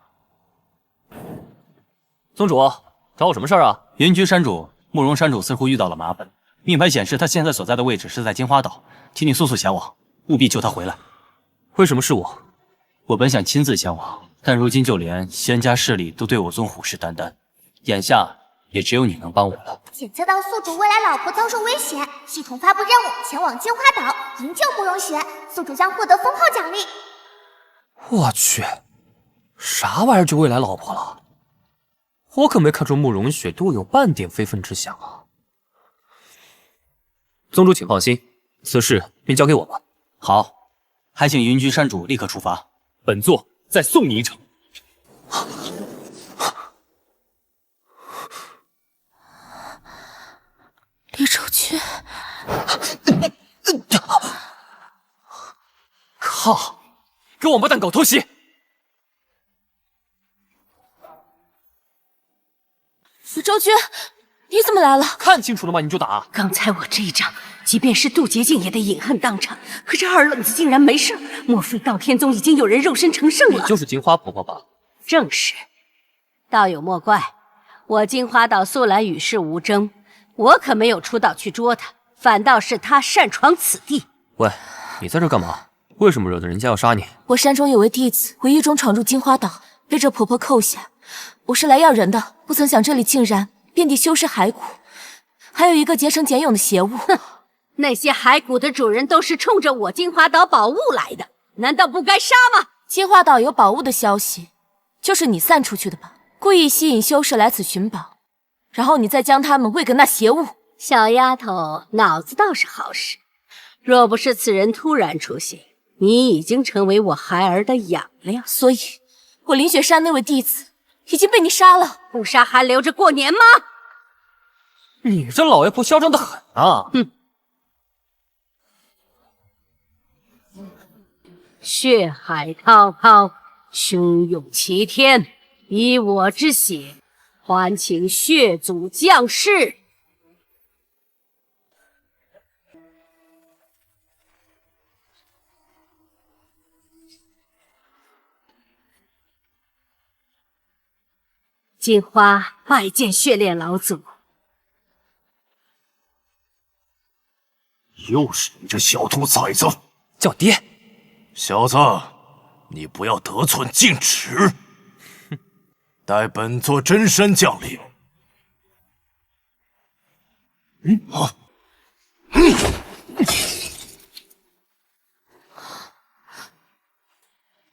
宗主，找我什么事儿啊？云居山主，慕容山主似乎遇到了麻烦。命牌显示他现在所在的位置是在金花岛，请你速速前往，务必救他回来。为什么是我？我本想亲自前往，但如今就连仙家势力都对我宗虎视眈眈，眼下也只有你能帮我了。检测到宿主未来老婆遭受威胁，系统发布任务前往金花岛营救慕容雪，宿主将获得封号奖励。我去，啥玩意儿就未来老婆了？我可没看出慕容雪对我有半点非分之想啊！宗主请放心，此事便交给我吧。好，还请云居山主立刻出发。本座再送你一程。李守军，靠！给王八蛋搞偷袭！李周军，你怎么来了？看清楚了吗？你就打！刚才我这一掌，即便是渡劫境也得饮恨当场。可这二愣子竟然没事，莫非道天宗已经有人肉身成圣了？你就是金花婆婆吧？正是，道友莫怪，我金花岛素来与世无争，我可没有出岛去捉他，反倒是他擅闯此地。喂，你在这干嘛？为什么惹得人家要杀你？我山中有位弟子无意中闯入金花岛，被这婆婆扣下。我是来要人的，不曾想这里竟然遍地修尸骸骨，还有一个结成茧蛹的邪物。哼，那些骸骨的主人都是冲着我金花岛宝物来的，难道不该杀吗？金花岛有宝物的消息，就是你散出去的吧？故意吸引修士来此寻宝，然后你再将他们喂给那邪物。小丫头脑子倒是好使，若不是此人突然出现，你已经成为我孩儿的养料。所以，我林雪山那位弟子已经被你杀了，不杀还留着过年吗？你这老爷婆嚣张的很啊！哼，血海滔滔，汹涌齐天，以我之血还请血祖降世。金花拜见血炼老祖。又是你这小兔崽子！叫爹！小子，你不要得寸进尺！哼，待本座真身降临。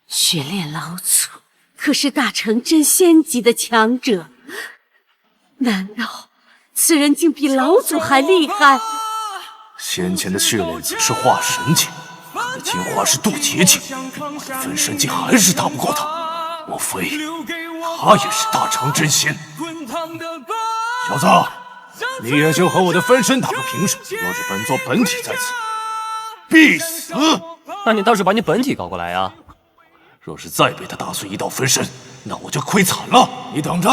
血炼老祖可是大成真仙级的强者，难道此人竟比老祖还厉害？先前的血炼子是化神境，可金花是渡劫境，我的分身境还是打不过他。莫非他也是大成真仙？小子，你也就和我的分身打个平手。若是本座本体在此，必死！那你倒是把你本体搞过来呀！若是再被他打碎一道分身，那我就亏惨了。你等着，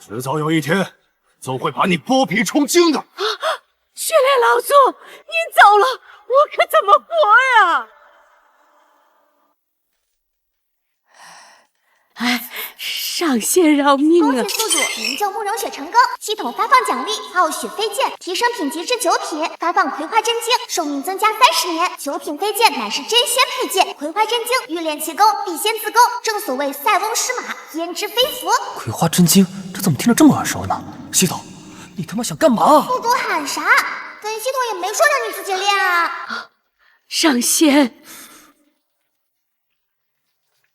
迟早有一天，总会把你剥皮充筋的。血炼老祖，您走了，我可怎么活呀？上仙饶命啊！恭喜宿主营救慕容雪成功，系统发放奖励傲雪飞剑，提升品级至9品，发放葵花真经，寿命增加30年。9品飞剑乃是真仙配件，葵花真经欲练其功，必先自宫，正所谓塞翁失马，焉知非福。葵花真经，这怎么听着这么耳熟呢？系统，你他妈想干嘛？宿主喊啥？本系统也没说让你自己练啊。上仙，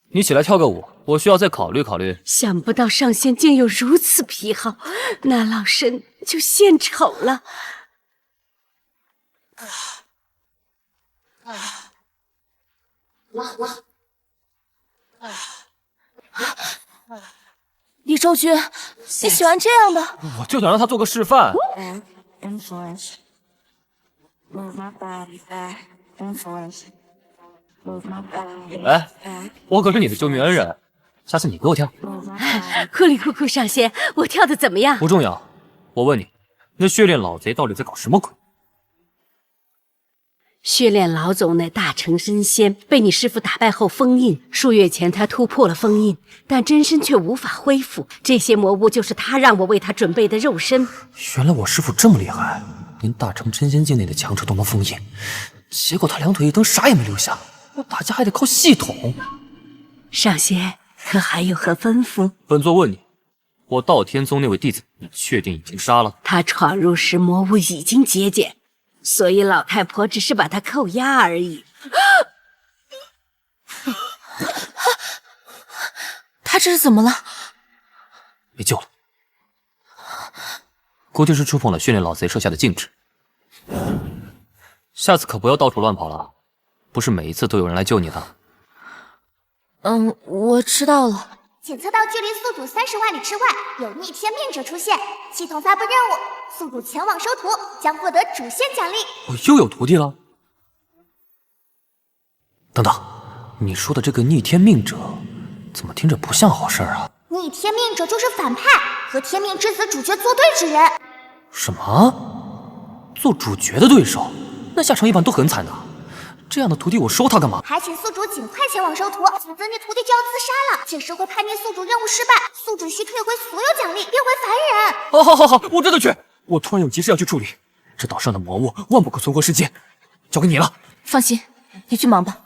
你起来跳个舞，我需要再考虑考虑。想不到上仙竟有如此癖好，那老身就献丑了。李周君，你喜欢这样的？我就想让他做个示范。哎，我可是你的救命恩人，下次你给我跳。库里库库上仙，我跳的怎么样？不重要，我问你，那血炼老贼到底在搞什么鬼？血炼老总乃大成真仙，被你师父打败后封印。数月前他突破了封印，但真身却无法恢复。这些魔物就是他让我为他准备的肉身。原来我师父这么厉害，连大成真仙境内的强者都能封印，结果他两腿一蹬，啥也没留下。我打架还得靠系统。上仙，可还有何吩咐？本座问你，我道天宗那位弟子，你确定已经杀了？他闯入时魔物已经节俭，所以老太婆只是把他扣押而已。他这是怎么了？没救了，估计是触碰了训练老贼设下的禁制。下次可不要到处乱跑了，不是每一次都有人来救你的。我知道了。检测到距离宿主30万里之外有逆天命者出现，系统发布任务，宿主前往收徒，将获得主线奖励。我又有徒弟了？等等，你说的这个逆天命者，怎么听着不像好事啊？逆天命者就是反派，和天命之子主角作对之人。什么？做主角的对手？那下场一般都很惨的。这样的徒弟我收他干嘛？还请宿主尽快前往收徒，否则你徒弟就要自杀了。届时会判定宿主任务失败，宿主需退回所有奖励，变回凡人。好，我这就去。我突然有急事要去处理，这岛上的魔物万不可存活世界，交给你了。放心，你去忙吧。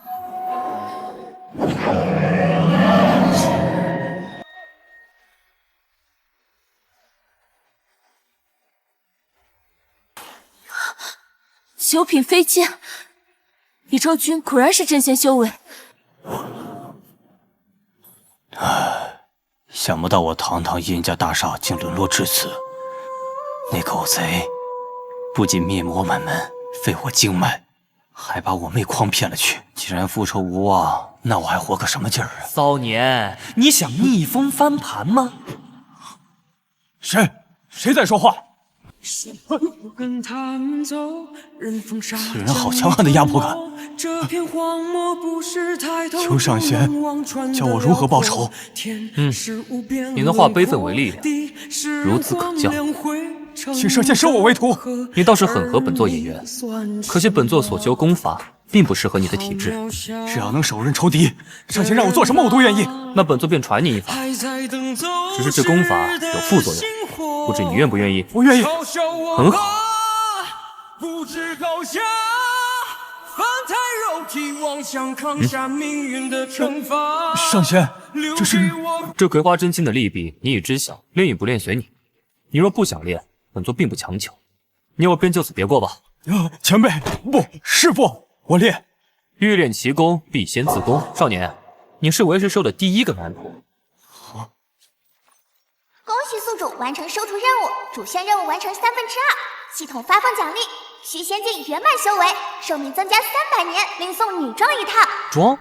9品飞剑，李周君果然是真仙修为。想不到我堂堂殷家大厦竟沦落至此。那狗贼不仅灭魔满门，废我经脉，还把我妹诓骗了去。既然复仇无望，那我还活个什么劲儿啊？骚年，你想逆风翻盘吗？谁在说话？此人好强悍的压迫感。求上仙教我如何报仇。你能化悲愤为力量，孺子可教。请上仙收我为徒。你倒是很合本座眼缘，可惜本座所修功法并不适合你的体质。只要能手刃仇敌，上仙让我做什么我都愿意。那本座便传你一法，只是这功法有副作用，不知你愿不愿意？我愿意。很好。不知高下，翻太肉体，妄想扛下命运的惩罚。上仙，这是这葵花真经的利弊，你已知晓，练与不练随你。你若不想练，本座并不强求。你我便就此别过吧。前辈，不，师父，我练。欲练奇功，必先自宫。少年，你是为师收的第一个男徒。恭喜宿主完成收徒任务，主线任务完成2/3，系统发放奖励：须仙境圆满修为，寿命增加300年，另送女装一套。装？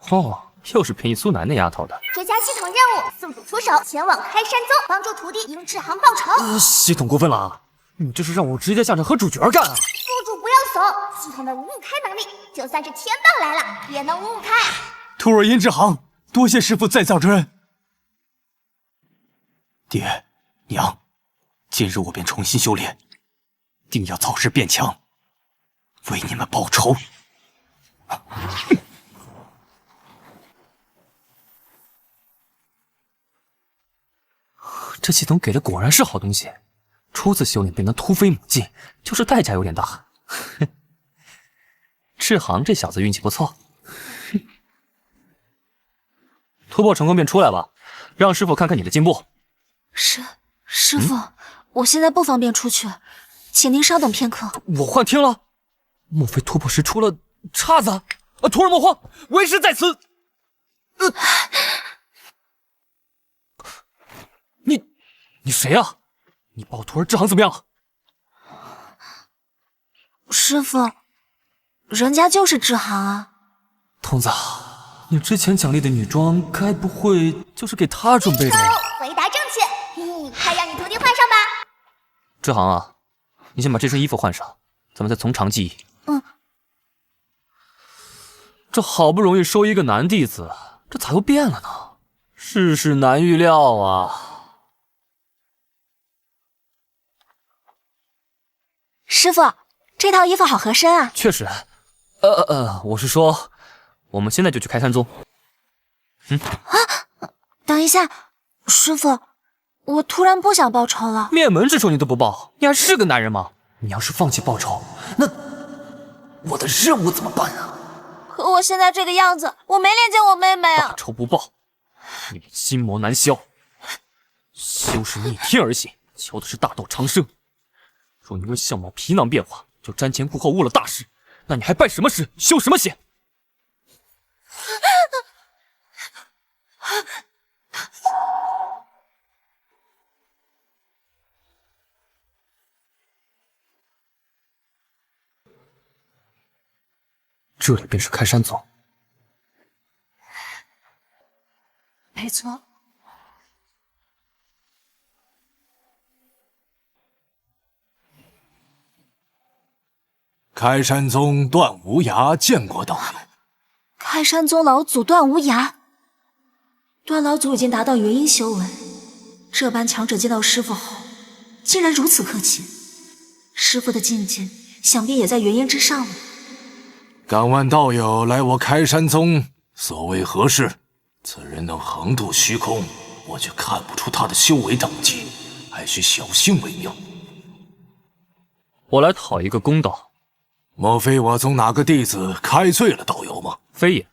哦，又是便宜苏楠那丫头的。追加系统任务，宿主出手前往开山宗，帮助徒弟赢制衡报仇。系统过分了啊！你这是让我直接下场和主角干啊！宿主不要怂，系统的五五开能力，就算是天道来了也能五五开。徒儿殷志航，多谢师父再造之恩。爹娘，今日我便重新修炼，定要早日变强，为你们报仇。这系统给的果然是好东西。初次修炼便能突飞猛进，就是代价有点大。志航这小子运气不错。突破成功便出来吧，让师傅看看你的进步。师傅，我现在不方便出去，请您稍等片刻。我幻听了，莫非突破时出了岔子？徒儿莫慌，为师在此。你谁啊？你把我徒儿志航怎么样了？师傅，人家就是志航啊。童子，你之前奖励的女装，该不会就是给他准备的？回答正确，快让你徒弟换上吧。志航啊，你先把这身衣服换上，咱们再从长计议。这好不容易收一个男弟子，这咋又变了呢？世事难预料啊！师傅，这套衣服好合身啊。确实，我是说，我们现在就去开山宗。等一下，师傅，我突然不想报仇了。灭门之仇你都不报，你还是个男人吗？你要是放弃报仇，那我的任务怎么办啊？可我现在这个样子，我没脸见我妹妹啊！报仇不报，你们心魔难消。修是逆天而行，求的是大道长生。若因为相貌皮囊变化就瞻前顾后误了大事，那你还拜什么师，修什么仙？这里便是开山宗。没错。开山宗段无涯见过道友。开山宗老祖段无涯，段老祖已经达到元婴修为，这般强者见到师傅后，竟然如此客气。师傅的境界，想必也在元婴之上了。敢问道友来我开山宗，所谓何事？此人能横渡虚空，我却看不出他的修为等级，还需小心为妙。我来讨一个公道。莫非我宗哪个弟子开罪了道友吗？非也，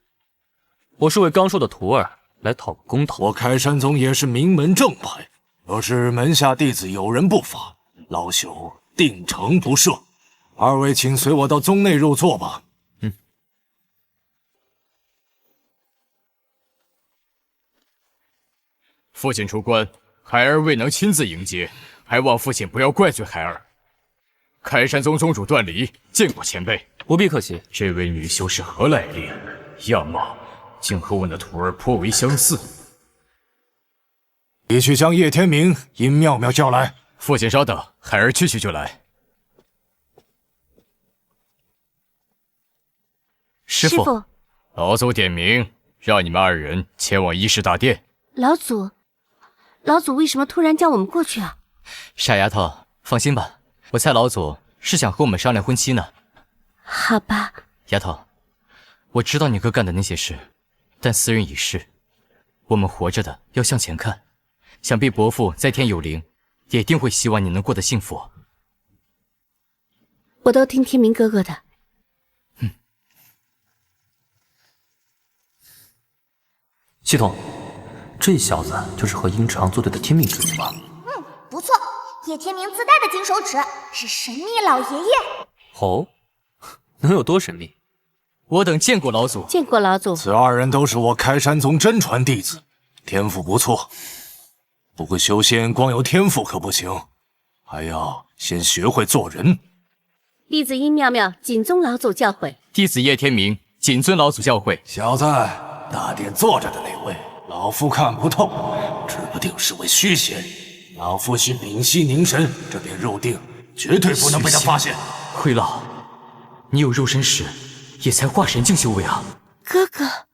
我是为刚收的徒儿来讨个公道。我开山宗也是名门正派，若是门下弟子有人不法，老朽定惩不赦。二位请随我到宗内入座吧。父亲出关，孩儿未能亲自迎接，还望父亲不要怪罪孩儿。开山宗宗主段离见过前辈，不必客气。这位女修是何来历？样貌竟和我那徒儿颇为相似。你去将叶天明引妙妙叫来。父亲稍等，孩儿去就来。师傅，老祖点名，让你们二人前往议事大殿。老祖为什么突然叫我们过去啊？傻丫头，放心吧，我猜老祖是想和我们商量婚期呢。好吧。丫头，我知道你哥干的那些事，但斯人已逝，我们活着的要向前看。想必伯父在天有灵，也定会希望你能过得幸福。我都听天明哥哥的。系统，这小子就是和殷志航作对的天命之子吧？不错，叶天明自带的金手指是神秘老爷爷。哦，能有多神秘？我等见过老祖。见过老祖。此二人都是我开山宗真传弟子，天赋不错。不过修仙光有天赋可不行，还要先学会做人。弟子殷妙妙谨遵老祖教诲。弟子叶天明谨遵老祖教诲。小子，大殿坐着的那位，老夫看不透，指不定是位虚仙。老夫需屏息凝神，这便入定，绝对不能被他发现。灰老，你有肉身时，也才化神境修为啊。哥哥，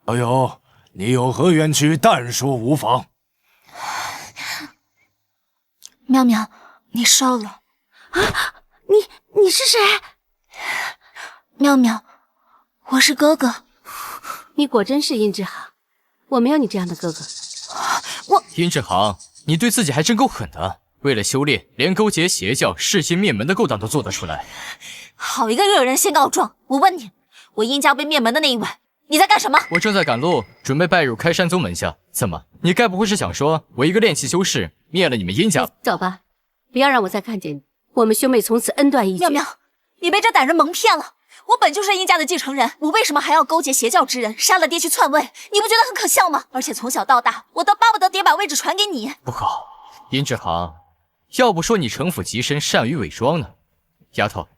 老友，你有何冤屈，但说无妨。妙妙，你瘦了啊！你是谁？妙妙，我是哥哥。你果真是殷志航，我没有你这样的哥哥。殷志航，你对自己还真够狠的，为了修炼，连勾结邪教、弑心灭门的勾当都做得出来。好一个恶人先告状！我问你，我殷家被灭门的那一晚，你在干什么？我正在赶路，准备拜入开山宗门下。怎么，你该不会是想说我一个炼气修士灭了你们殷家？走吧，不要让我再看见你。我们兄妹从此恩断义绝。妙妙，你被这歹人蒙骗了。我本就是殷家的继承人，我为什么还要勾结邪教之人，杀了爹去篡位？你不觉得很可笑吗？而且从小到大，我都巴不得爹把位置传给你。不好，殷志航，要不说你城府极深，善于伪装呢。丫头，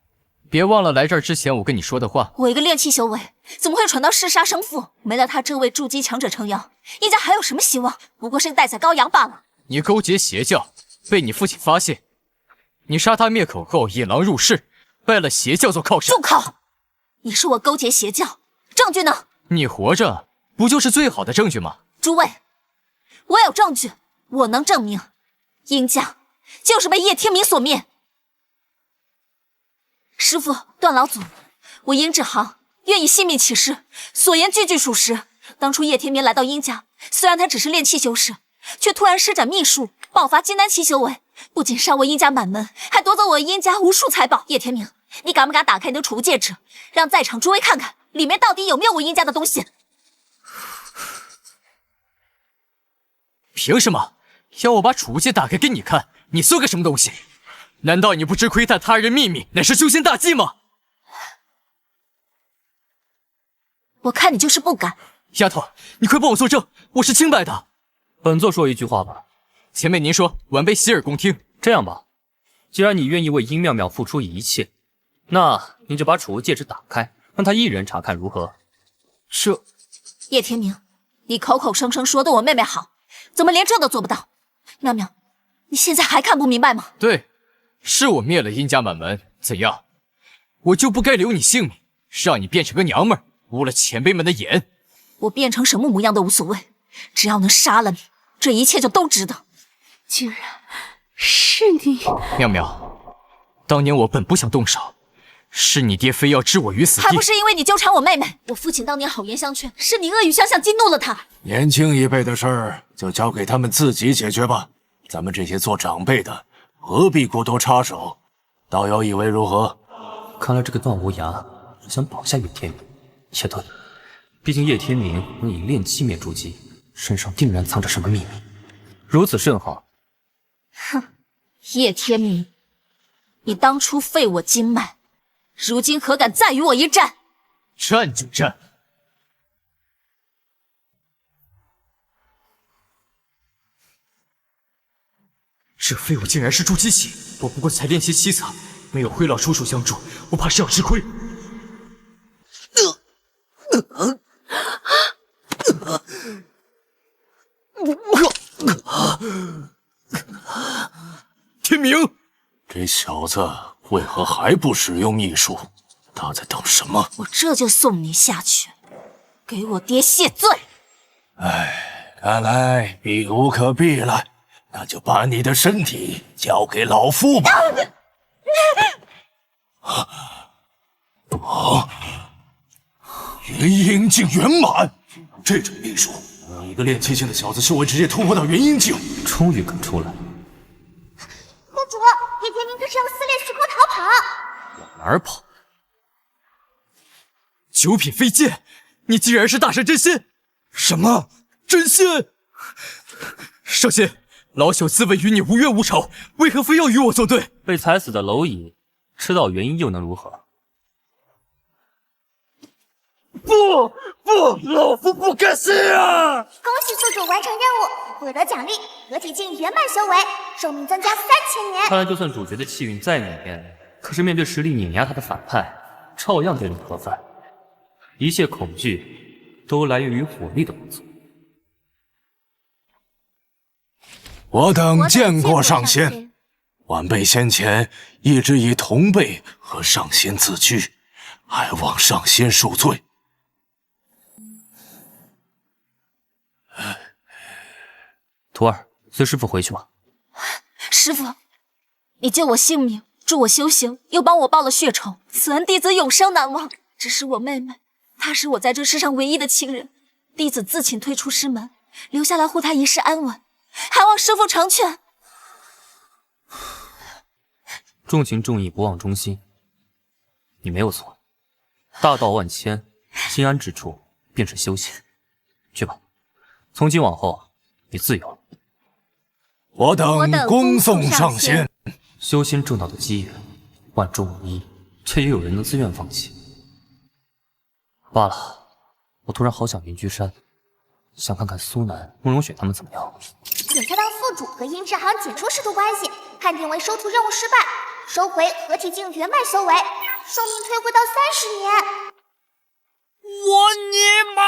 别忘了来这儿之前我跟你说的话。我一个炼气修为，怎么会闯到弑杀生父？没了他这位筑基强者撑腰，殷家还有什么希望？不过是个待宰羔羊罢了。你勾结邪教，被你父亲发现，你杀他灭口后引狼入室，拜了邪教做靠山。住口！你说我勾结邪教，证据呢？你活着不就是最好的证据吗？诸位，我有证据，我能证明，殷家就是被叶天明所灭。师父，段老祖，我殷志航愿意信命起誓，所言句句属实。当初叶天明来到殷家，虽然他只是炼气修士，却突然施展秘术，爆发金丹期修为，不仅杀我殷家满门，还夺走我殷家无数财宝。叶天明，你敢不敢打开你的储物戒指，让在场诸位看看里面到底有没有我殷家的东西？凭什么要我把储物戒打开给你看？你算个什么东西？难道你不知窥探他人秘密乃是修仙大忌吗？我看你就是不敢。丫头，你快帮我作证，我是清白的。本座说一句话吧。前辈您说，晚辈洗耳恭听。这样吧，既然你愿意为殷妙妙付出一切，那你就把储物戒指打开，让她一人查看如何？这……叶天明，你口口声声说对我妹妹好，怎么连这都做不到？妙妙，你现在还看不明白吗？对，是我灭了殷家满门，怎样？我就不该留你性命，让你变成个娘们儿，污了前辈们的眼。我变成什么模样都无所谓，只要能杀了你，这一切就都值得。竟然是你！妙妙，当年我本不想动手，是你爹非要置我于死地，还不是因为你纠缠我妹妹？我父亲当年好言相劝，是你恶语相向激怒了他。年轻一辈的事儿就交给他们自己解决吧，咱们这些做长辈的何必过多插手？道友以为如何？看来这个段无涯是想保下叶天明，也对，毕竟叶天明能以炼气灭筑基，身上定然藏着什么秘密。如此甚好。哼，叶天明，你当初废我经脉，如今何敢再与我一战？战就战！这废物竟然是筑基期，我不过才练习7层，没有辉老叔叔相助，我怕是要吃亏。天明，这小子为何还不使用秘术？他在等什么？我这就送你下去，给我爹谢罪！哎，看来避无可避了，那就把你的身体交给老夫吧。元婴境圆满，这种秘术，一个炼气境的小子修为直接突破到元婴境，终于肯出来。公主，叶天明这是要撕裂时空逃跑。往哪儿跑？九品飞剑，你竟然是大圣真仙！什么真仙？圣仙，老朽自问与你无冤无仇，为何非要与我作对？被踩死的蝼蚁，吃到原因又能如何？不，老夫不甘心啊！恭喜宿主完成任务，获得奖励合体境圆满修为，寿命增加3000年。看来就算主角的气运再碾压，可是面对实力碾压他的反派，照样跌落河翻。一切恐惧都来源于火力的不足。我等见过上仙，晚辈先前一直以同辈和上仙自居，还望上仙恕罪。徒儿，随师父回去吧。师父，你救我性命，助我修行，又帮我报了血仇，此恩弟子永生难忘。只是我妹妹，她是我在这世上唯一的亲人，弟子自请退出师门，留下来护他一世安稳，还望师父成全。重情重义，不忘忠心，你没有错。大道万千，心安之处便是修行。去吧，从今往后你自由了。我等恭送上仙。修仙正道的机缘，万中无一，却也有人能自愿放弃。罢了，我突然好想云居山，想看看苏南、慕容雪他们怎么样。检测到宿主和殷志航解除师徒关系，判定为收徒任务失败，收回合体境原脉修为，寿命退回到30年。我尼玛！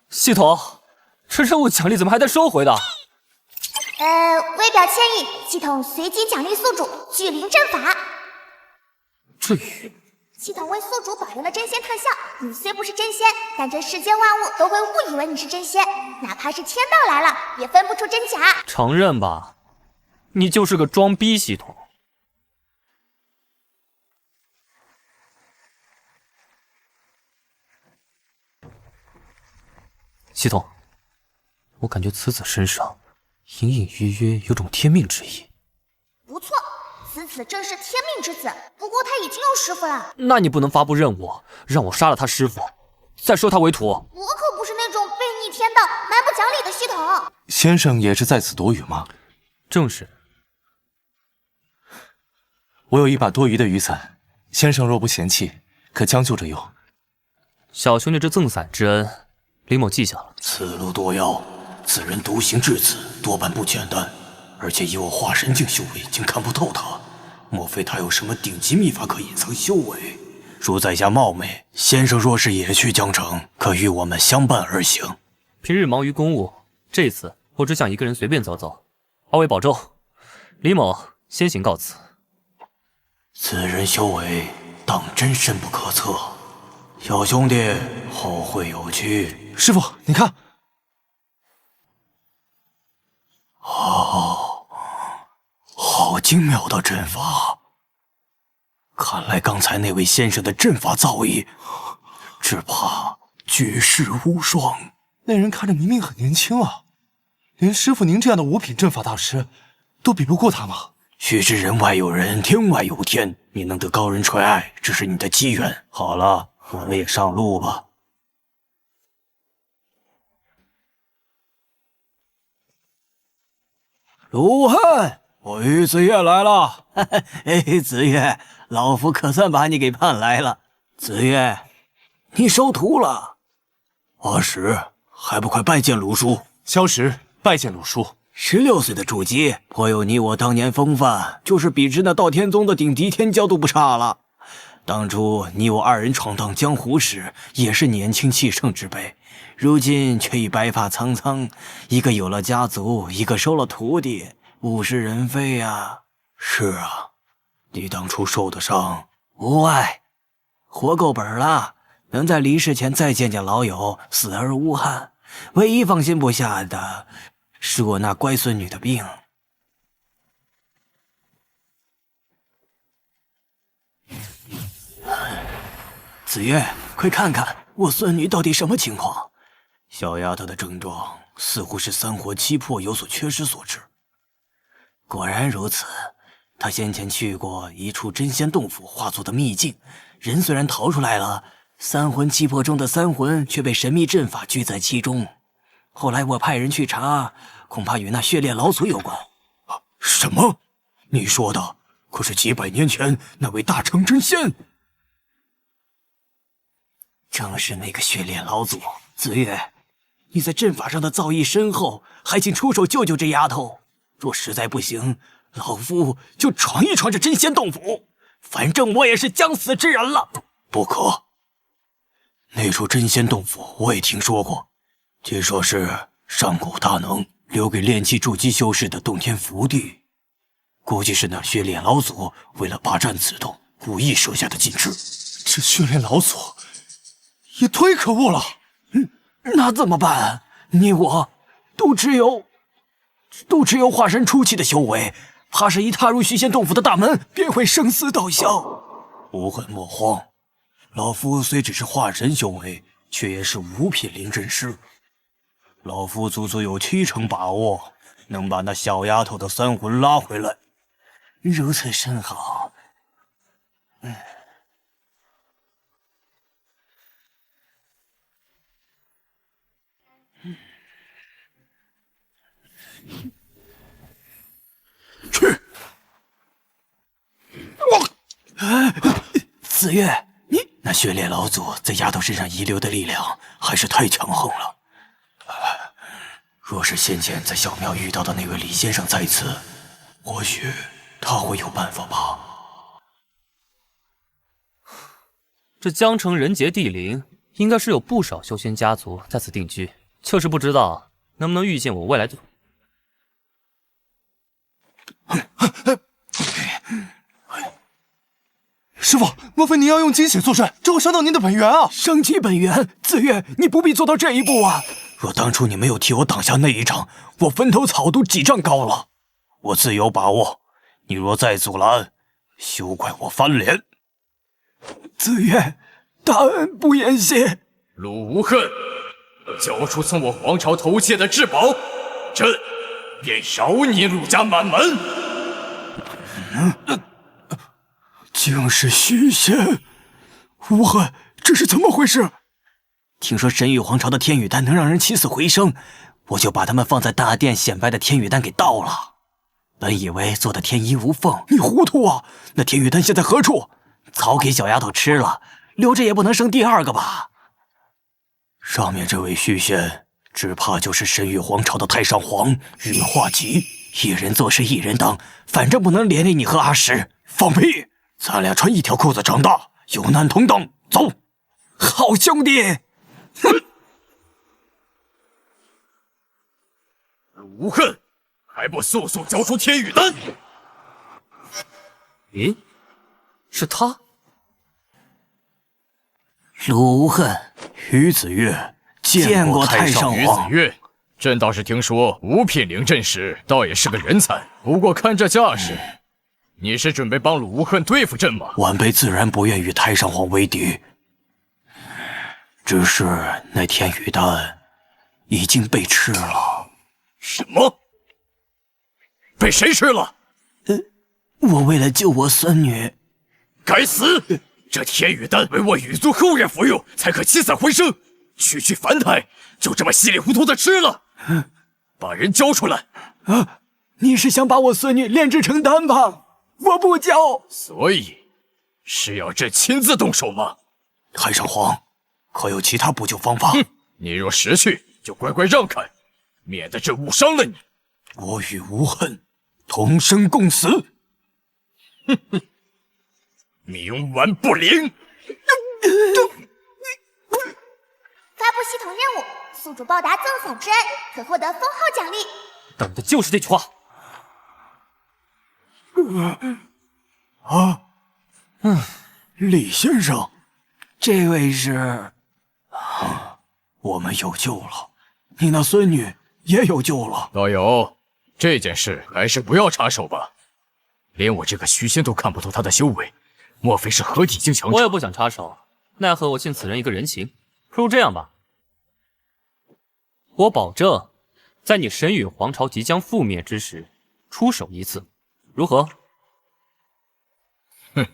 系统，这任务奖励怎么还带收回的？微表歉意，系统随机奖励宿主聚灵阵法。至于系统为宿主保留了真仙特效，你虽不是真仙，但这世间万物都会误以为你是真仙，哪怕是天道来了，也分不出真假。承认吧，你就是个装逼系统。系统，我感觉此子身上隐隐约约有种天命之意。不错，此子正是天命之子，不过他已经有师傅了。那你不能发布任务，让我杀了他师傅，再收他为徒。我可不是那种悖逆天道、蛮不讲理的系统。先生也是在此躲雨吗？正是。我有一把多余的雨伞，先生若不嫌弃，可将就着用。小兄弟这赠伞之恩，李某记下了。此路多妖，此人独行至此，多半不简单。而且以我化神境修为，竟看不透他。莫非他有什么顶级秘法可隐藏修为？恕在下冒昧，先生若是也去江城，可与我们相伴而行。平日忙于公务，这次我只想一个人随便走走。二位保重，李某先行告辞。此人修为当真深不可测，小兄弟后会有期。师傅，你看，好精妙的阵法！看来刚才那位先生的阵法造诣，只怕绝世无双。那人看着明明很年轻啊，连师傅您这样的五品阵法大师都比不过他吗？须知人外有人，天外有天。你能得高人垂爱，这是你的机缘。好了，我们也上路吧。卢汉，我于子越来了。哎，子越，老夫可算把你给盼来了。子越，你收徒了。阿石，还不快拜见鲁叔？萧石，拜见鲁叔。16岁的筑基，颇有你我当年风范，就是比之那道天宗的顶级天骄都不差了。当初你我二人闯荡江湖时，也是年轻气盛之辈，如今却已白发苍苍，一个有了家族，一个收了徒弟，物是人非啊。是啊，你当初受的伤无碍，活够本了，能在离世前再见见老友，死而无憾。唯一放心不下的是我那乖孙女的病。子越，快看看我孙女到底什么情况？小丫头的症状似乎是三魂七魄有所缺失所致。果然如此，她先前去过一处真仙洞府化作的秘境，人虽然逃出来了，三魂七魄中的三魂却被神秘阵法拘在其中。后来我派人去查，恐怕与那血炼老祖有关。什么？你说的可是几百年前那位大成真仙？正是那个血炼老祖。子越，你在阵法上的造诣深厚，还请出手救救这丫头。若实在不行，老夫就闯一闯这真仙洞府，反正我也是将死之人了。不可，那处真仙洞府我也听说过，据说是上古大能留给炼气筑基修士的洞天福地，估计是那血炼老祖为了霸占此洞故意设下的禁制。这血炼老祖也忒可恶了。那怎么办？你我都只有化神初期的修为，怕是一踏入虚仙洞府的大门，便会生死道消。无恨莫慌，老夫虽只是化神修为，却也是5品灵阵师。老夫足足有70%把握，能把那小丫头的3魂拉回来。如此甚好。去！子月，那血烈老祖在丫头身上遗留的力量还是太强横了。若是先前在小庙遇到的那位李先生在此，或许他会有办法吧。这江城人杰地灵，应该是有不少修仙家族在此定居，就是不知道能不能遇见我未来的。师傅，莫非您要用金血作祟？这会伤到您的本源啊！伤及本源，子月，你不必做到这一步啊！若当初你没有替我挡下那一掌，我坟头草都几丈高了。我自有把握。你若再阻拦，休怪我翻脸。子月，大恩不言谢。陆无恨，交出从我皇朝偷窃的至宝，朕便饶你陆家满门。竟是虚仙！无恨，这是怎么回事？听说神域皇朝的天羽丹能让人起死回生，我就把他们放在大殿显摆的天羽丹给盗了。本以为做的天衣无缝，你糊涂啊！那天羽丹现在何处？早给小丫头吃了，留着也不能生第2个吧？上面这位虚仙，只怕就是神域皇朝的太上皇羽化吉，一人做事一人当，反正不能连累你和阿石。放屁！咱俩穿一条裤子长大，有难同当。走，好兄弟！哼！无恨，还不速速交出天羽丹！咦，是他？陆无恨，于子月见过太上皇。于子月，朕倒是听说5品灵阵师倒也是个人才，不过看这架势，你是准备帮陆无恨对付朕吗？晚辈自然不愿与太上皇为敌，只是那天羽丹已经被吃了。什么？被谁吃了？我为了救我孙女。该死！这天羽丹为我羽族后人服用，才可起死回生。区区凡胎，就这么稀里糊涂的吃了？把人交出来！你是想把我孙女炼制成丹吧？我不交。所以是要朕亲自动手吗？太上皇，可有其他补救方法？你若识趣，就乖乖让开，免得朕误伤了你。我与无恨同生共死。哼哼，冥顽不灵。发布系统任务，宿主报答赠送之恩，可获得封号奖励。等的就是这句话。李先生，这位是……我们有救了，你那孙女也有救了。道友，这件事还是不要插手吧，连我这个虚仙都看不透他的修为，莫非是合体境强者？我也不想插手，奈何我欠此人一个人情。不如这样吧，我保证，在你神羽皇朝即将覆灭之时，出手一次，如何？哼，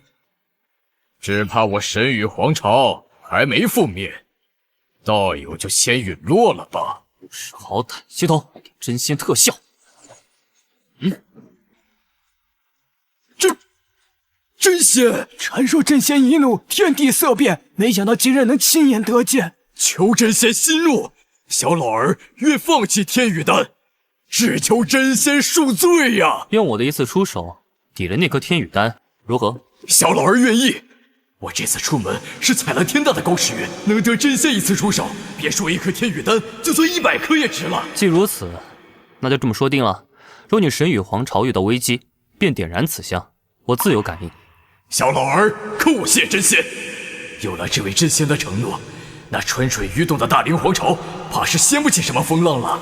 只怕我神羽皇朝还没覆灭，道友就先陨落了吧。不识好歹，系统给真仙特效。真仙！传说真仙一怒，天地色变，没想到今日能亲眼得见。求真仙息怒，小老儿愿放弃天羽丹，只求真仙恕罪呀！用我的一次出手抵了那颗天羽丹，如何？小老儿愿意。我这次出门是采了天大的高时运，能得真仙一次出手，别说1颗天羽丹，就算100颗也值了。既如此，那就这么说定了。若你神羽皇朝遇到危机，便点燃此香，我自有感应。小老儿叩谢真仙。有了这位真仙的承诺，那川水鱼动的大凌皇朝怕是掀不起什么风浪了。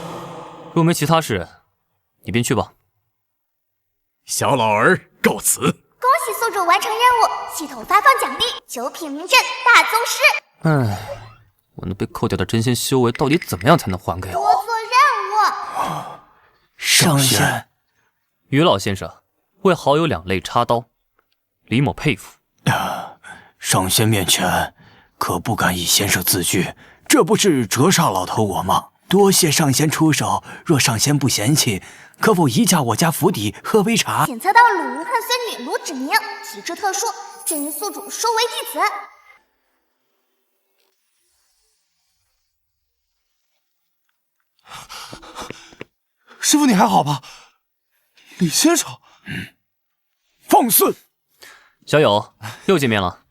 若没其他事，你便去吧。小老儿告辞。恭喜宿主完成任务，系统发放奖励9品名镇大宗师。唉，我那被扣掉的真仙修为到底怎么样才能还给我？多做任务。上仙，于老先生为好友2肋插刀，李某佩服。上仙面前可不敢以先生自居，这不是折煞老头我吗？多谢上仙出手，若上仙不嫌弃，可否移驾我家府邸喝杯茶？检测到鲁云汉孙女卢芷宁，体质特殊，建议宿主收为弟子。师傅你还好吧？李先生，放肆！小友，又见面了。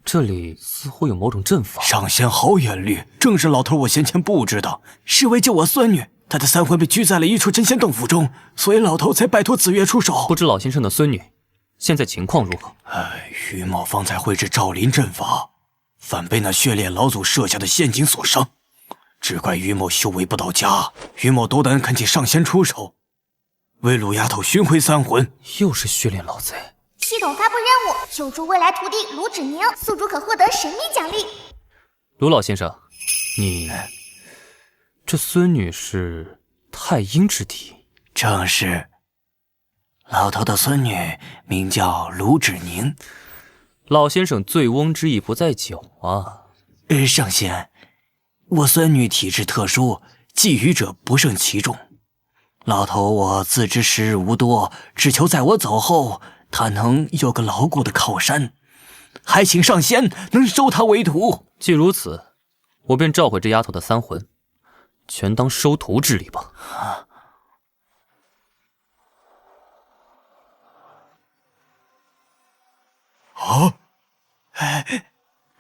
这里似乎有某种阵法。上仙好眼力，正是老头我先前布置的，是为救我孙女。她的3魂被拘在了一处真仙洞府中，所以老头才拜托紫月出手。不知老先生的孙女现在情况如何？于某方才绘制赵林阵法，反被那血炼老祖设下的陷阱所伤。只怪于某修为不到家，于某斗胆恳请上仙出手，为鲁丫头寻回3魂。又是血炼老贼。系统发布任务，救助未来徒弟卢芷宁，宿主可获得神秘奖励。卢老先生，你这孙女是太阴之敌？正是。老头的孙女名叫卢芷宁。老先生醉翁之意不在酒啊。上仙，我孙女体质特殊，觊觎者不胜其众。老头我自知时日无多，只求在我走后，她能有个牢固的靠山，还请上仙能收她为徒。既如此，我便召回这丫头的3魂，全当收徒之礼吧。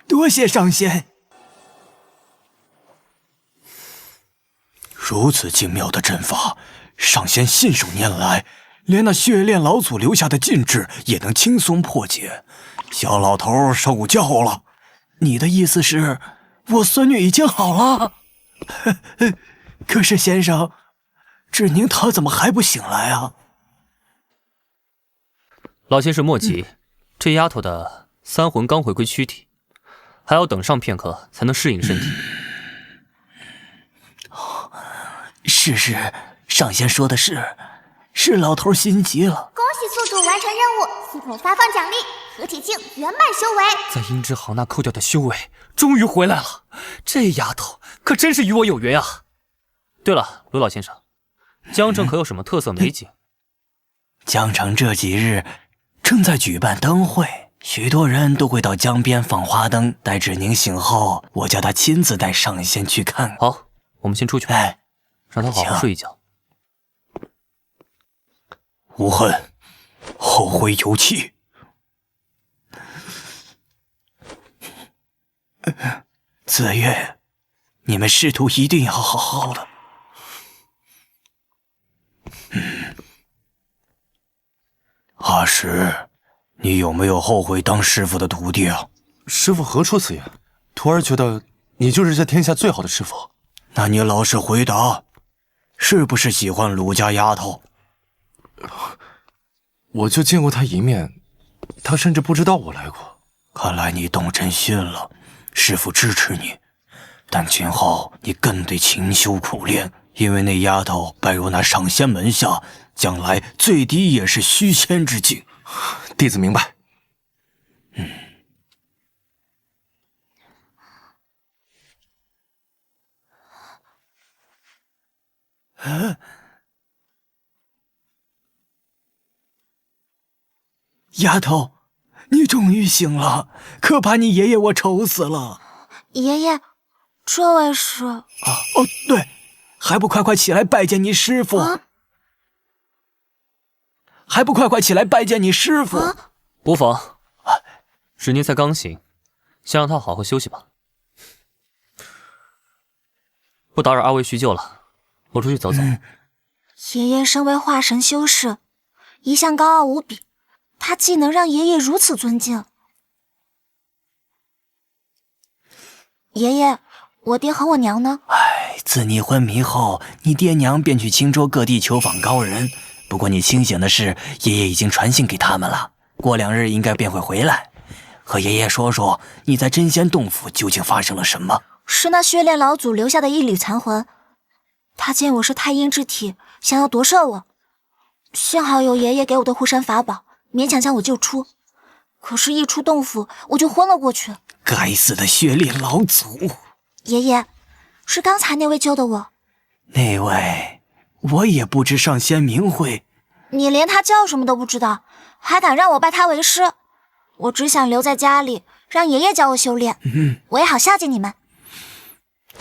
多谢上仙。如此精妙的阵法，上仙信手拈来，连那血炼老祖留下的禁制也能轻松破解。小老头受教了。你的意思是，我孙女已经好了？可是先生，芷宁她怎么还不醒来啊？老先生莫急，这丫头的3魂刚回归躯体，还要等上片刻才能适应身体。是，上仙说的是老头心急了。恭喜宿主完成任务，系统发放奖励合体境圆满修为。在阴之行那扣掉的修为终于回来了，这丫头可真是与我有缘啊。对了，卢老先生，江城可有什么特色美景？江城这几日正在举办灯会，许多人都会到江边放花灯。待芷宁醒后，我叫她亲自带上仙去看。好，我们先出去，让她好好睡一觉。无恨，后会有期。紫月，你们师徒一定要好好的。阿石，你有没有后悔当师傅的徒弟啊？师傅何出此言？徒儿觉得你就是这天下最好的师傅。那你老实回答，是不是喜欢鲁家丫头？我就见过她一面，她甚至不知道我来过。看来你动真心了，师傅支持你，但今后你更得勤修苦练，因为那丫头拜入那上仙门下，将来最低也是虚仙之境。弟子明白。丫头，你终于醒了，可把你爷爷我愁死了。爷爷，这位是……对，还不快快起来拜见你师傅！还不快快起来拜见你师傅！无妨，芷宁才刚醒，先让她好好休息吧。不打扰二位叙旧了，我出去走走。爷爷身为化神修士，一向高傲无比，他既能让爷爷如此尊敬。爷爷，我爹和我娘呢？自你昏迷后，你爹娘便去青州各地求访高人，不过你清醒的是，爷爷已经传信给他们了，过2日应该便会回来。和爷爷说说你在真仙洞府究竟发生了什么。是那血炼老祖留下的一缕残魂，他见我是太阴之体，想要夺舍我。幸好有爷爷给我的护山法宝，勉强将我救出。可是，一出洞府我就昏了过去。该死的血炼老祖！爷爷，是刚才那位救的我。那位，我也不知上仙名讳。你连他叫什么都不知道，还敢让我拜他为师？我只想留在家里，让爷爷教我修炼，我也好孝敬你们。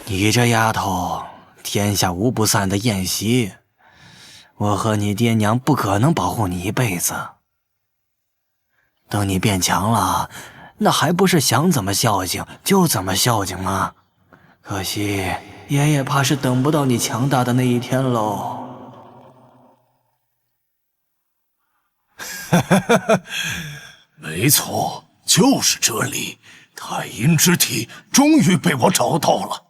你这丫头，天下无不散的宴席，我和你爹娘不可能保护你一辈子。等你变强了，那还不是想怎么孝敬就怎么孝敬吗？可惜爷爷怕是等不到你强大的那一天喽。没错，就是这里，太阴之体终于被我找到了。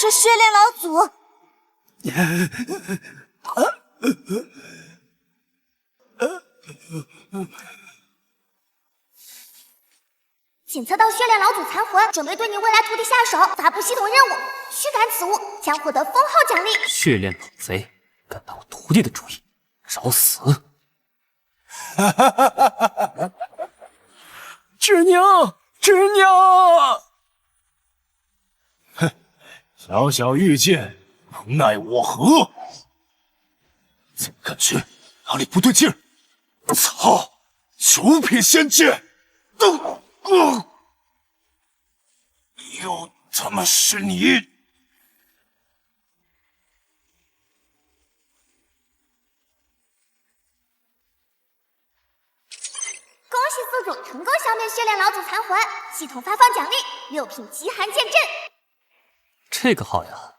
是血炼老祖。检测到血炼老祖残魂，准备对你未来徒弟下手，发布系统任务，驱赶此物将获得封号奖励。血炼老贼，敢打我徒弟的主意，找死！侄娘，侄娘！哼，小小玉剑，能奈我何？怎么感觉哪里不对劲儿？操！9品仙剑！又他妈是你！恭喜宿主成功消灭血炼老祖残魂，系统发放奖励6品极寒剑阵。这个好呀。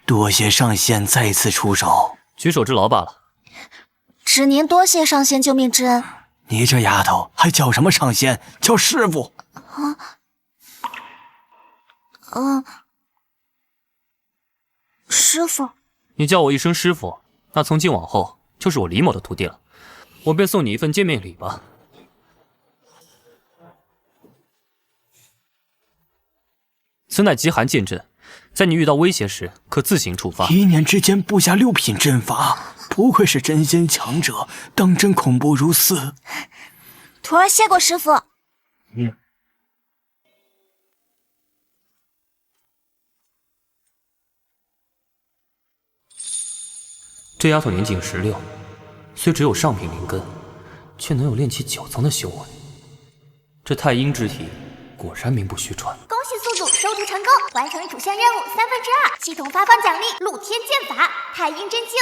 多谢上仙再次出手，举手之劳罢了。只您多谢上仙救命之恩。你这丫头还叫什么上仙？叫师傅。师傅。你叫我一声师傅，那从今往后就是我李某的徒弟了。我便送你一份见面礼吧。此乃极寒剑阵，在你遇到威胁时，可自行触发。一念之间布下6品阵法，不愧是真仙强者，当真恐怖如斯。徒儿谢过师傅。这丫头年仅16，虽只有上品灵根，却能有炼气9层的修为。这太阴之体果然名不虚传。恭喜宿主收徒成功，完成主线任务2/3，系统发放奖励露天剑法太阴真经，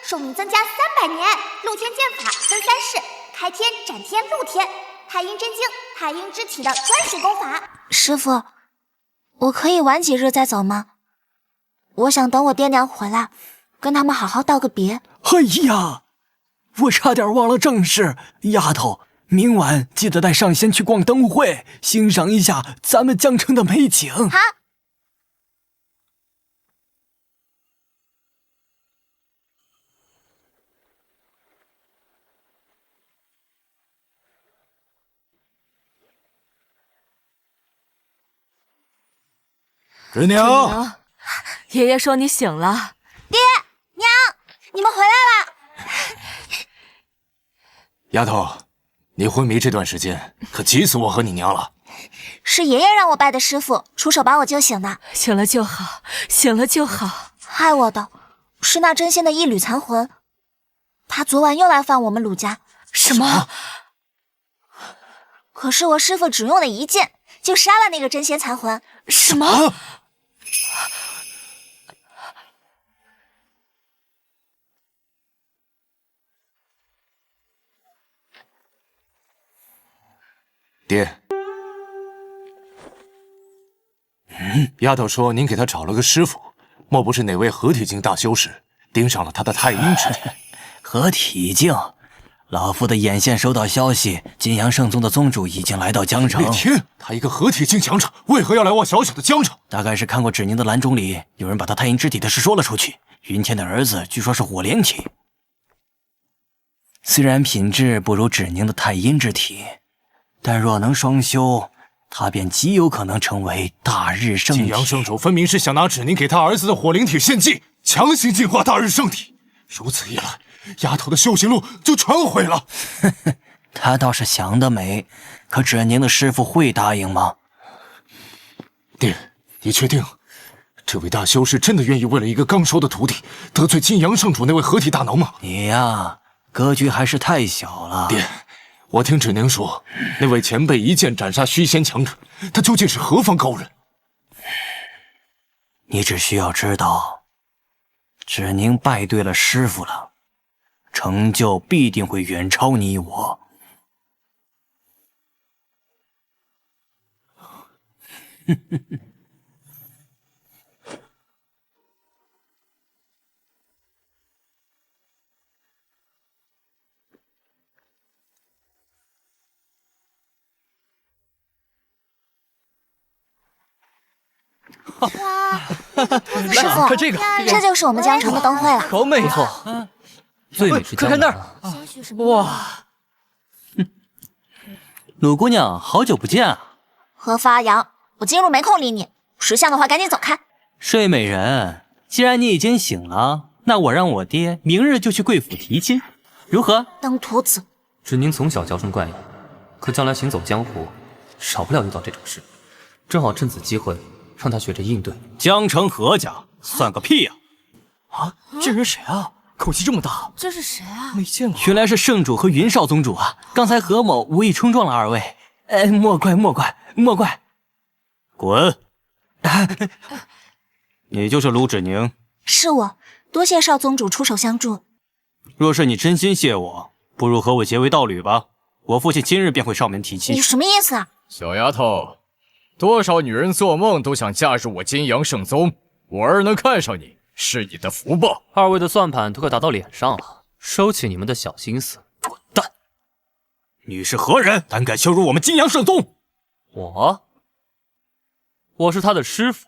寿命增加300年。露天剑法分3式：开天、斩天、露天。太阴真经，太阴之体的专属功法。师傅，我可以晚几日再走吗？我想等我爹娘回来，跟他们好好道个别。哎呀，我差点忘了正事，丫头，明晚记得带上仙去逛灯会，欣赏一下咱们江城的美景。好。侄娘，爷爷说你醒了。爹娘，你们回来了。丫头，你昏迷这段时间可急死我和你娘了。是爷爷让我拜的师傅出手把我救醒的。醒了就好，醒了就好。害我的是那真仙的一缕残魂，他昨晚又来犯我们鲁家。什么？可是我师傅只用了1剑就杀了那个真仙残魂。什么？爹。丫头说您给她找了个师傅，莫不是哪位合体境大修士盯上了她的太阴之体？合体境？老夫的眼线收到消息，金阳圣宗的宗主已经来到江城。天，他一个合体境强者，为何要来我小小的江城？大概是看过芷宁的蓝钟里有人把他太阴之体的事说了出去。云天的儿子据说是火莲体，虽然品质不如芷宁的太阴之体，但若能双修，他便极有可能成为大日圣体。金阳圣主分明是想拿芷宁给他儿子的火灵体献祭，强行进化大日圣体。如此一来，丫头的修行路就全毁了。他倒是想得美，可芷宁的师傅会答应吗？爹，你确定这位大修士真的愿意为了一个刚收的徒弟得罪金阳圣主那位合体大能吗？你呀，格局还是太小了。爹，我听芷宁说，那位前辈一剑斩杀虚仙强者，他究竟是何方高人？你只需要知道，芷宁拜对了师傅了，成就必定会远超你我。师傅，看这个，这就是我们江城的灯会了。好美，不错，最美是江南。快看那儿，哇！鲁姑娘，好久不见啊！何发阳，我今日没空理你，识相的话赶紧走开。睡美人，既然你已经醒了，那我让我爹明日就去贵府提亲，如何？登徒子，芷宁从小娇生惯养，可将来行走江湖，少不了遇到这种事，正好趁此机会让他学着应对。江城何家算个屁呀！啊，这人谁啊？口气这么大，这是谁啊？没见过。原来是圣主和云少宗主啊！刚才何某无意冲撞了二位，莫怪莫怪莫怪。滚！你就是卢芷宁？是我，多谢少宗主出手相助。若是你真心谢我，不如和我结为道侣吧。我父亲今日便会上门提亲。你什么意思啊？小丫头，多少女人做梦都想嫁入我金阳圣宗，我儿能看上你，是你的福报。二位的算盘都快打到脸上了，收起你们的小心思，滚蛋！你是何人，胆敢羞辱我们金阳圣宗？我是他的师傅。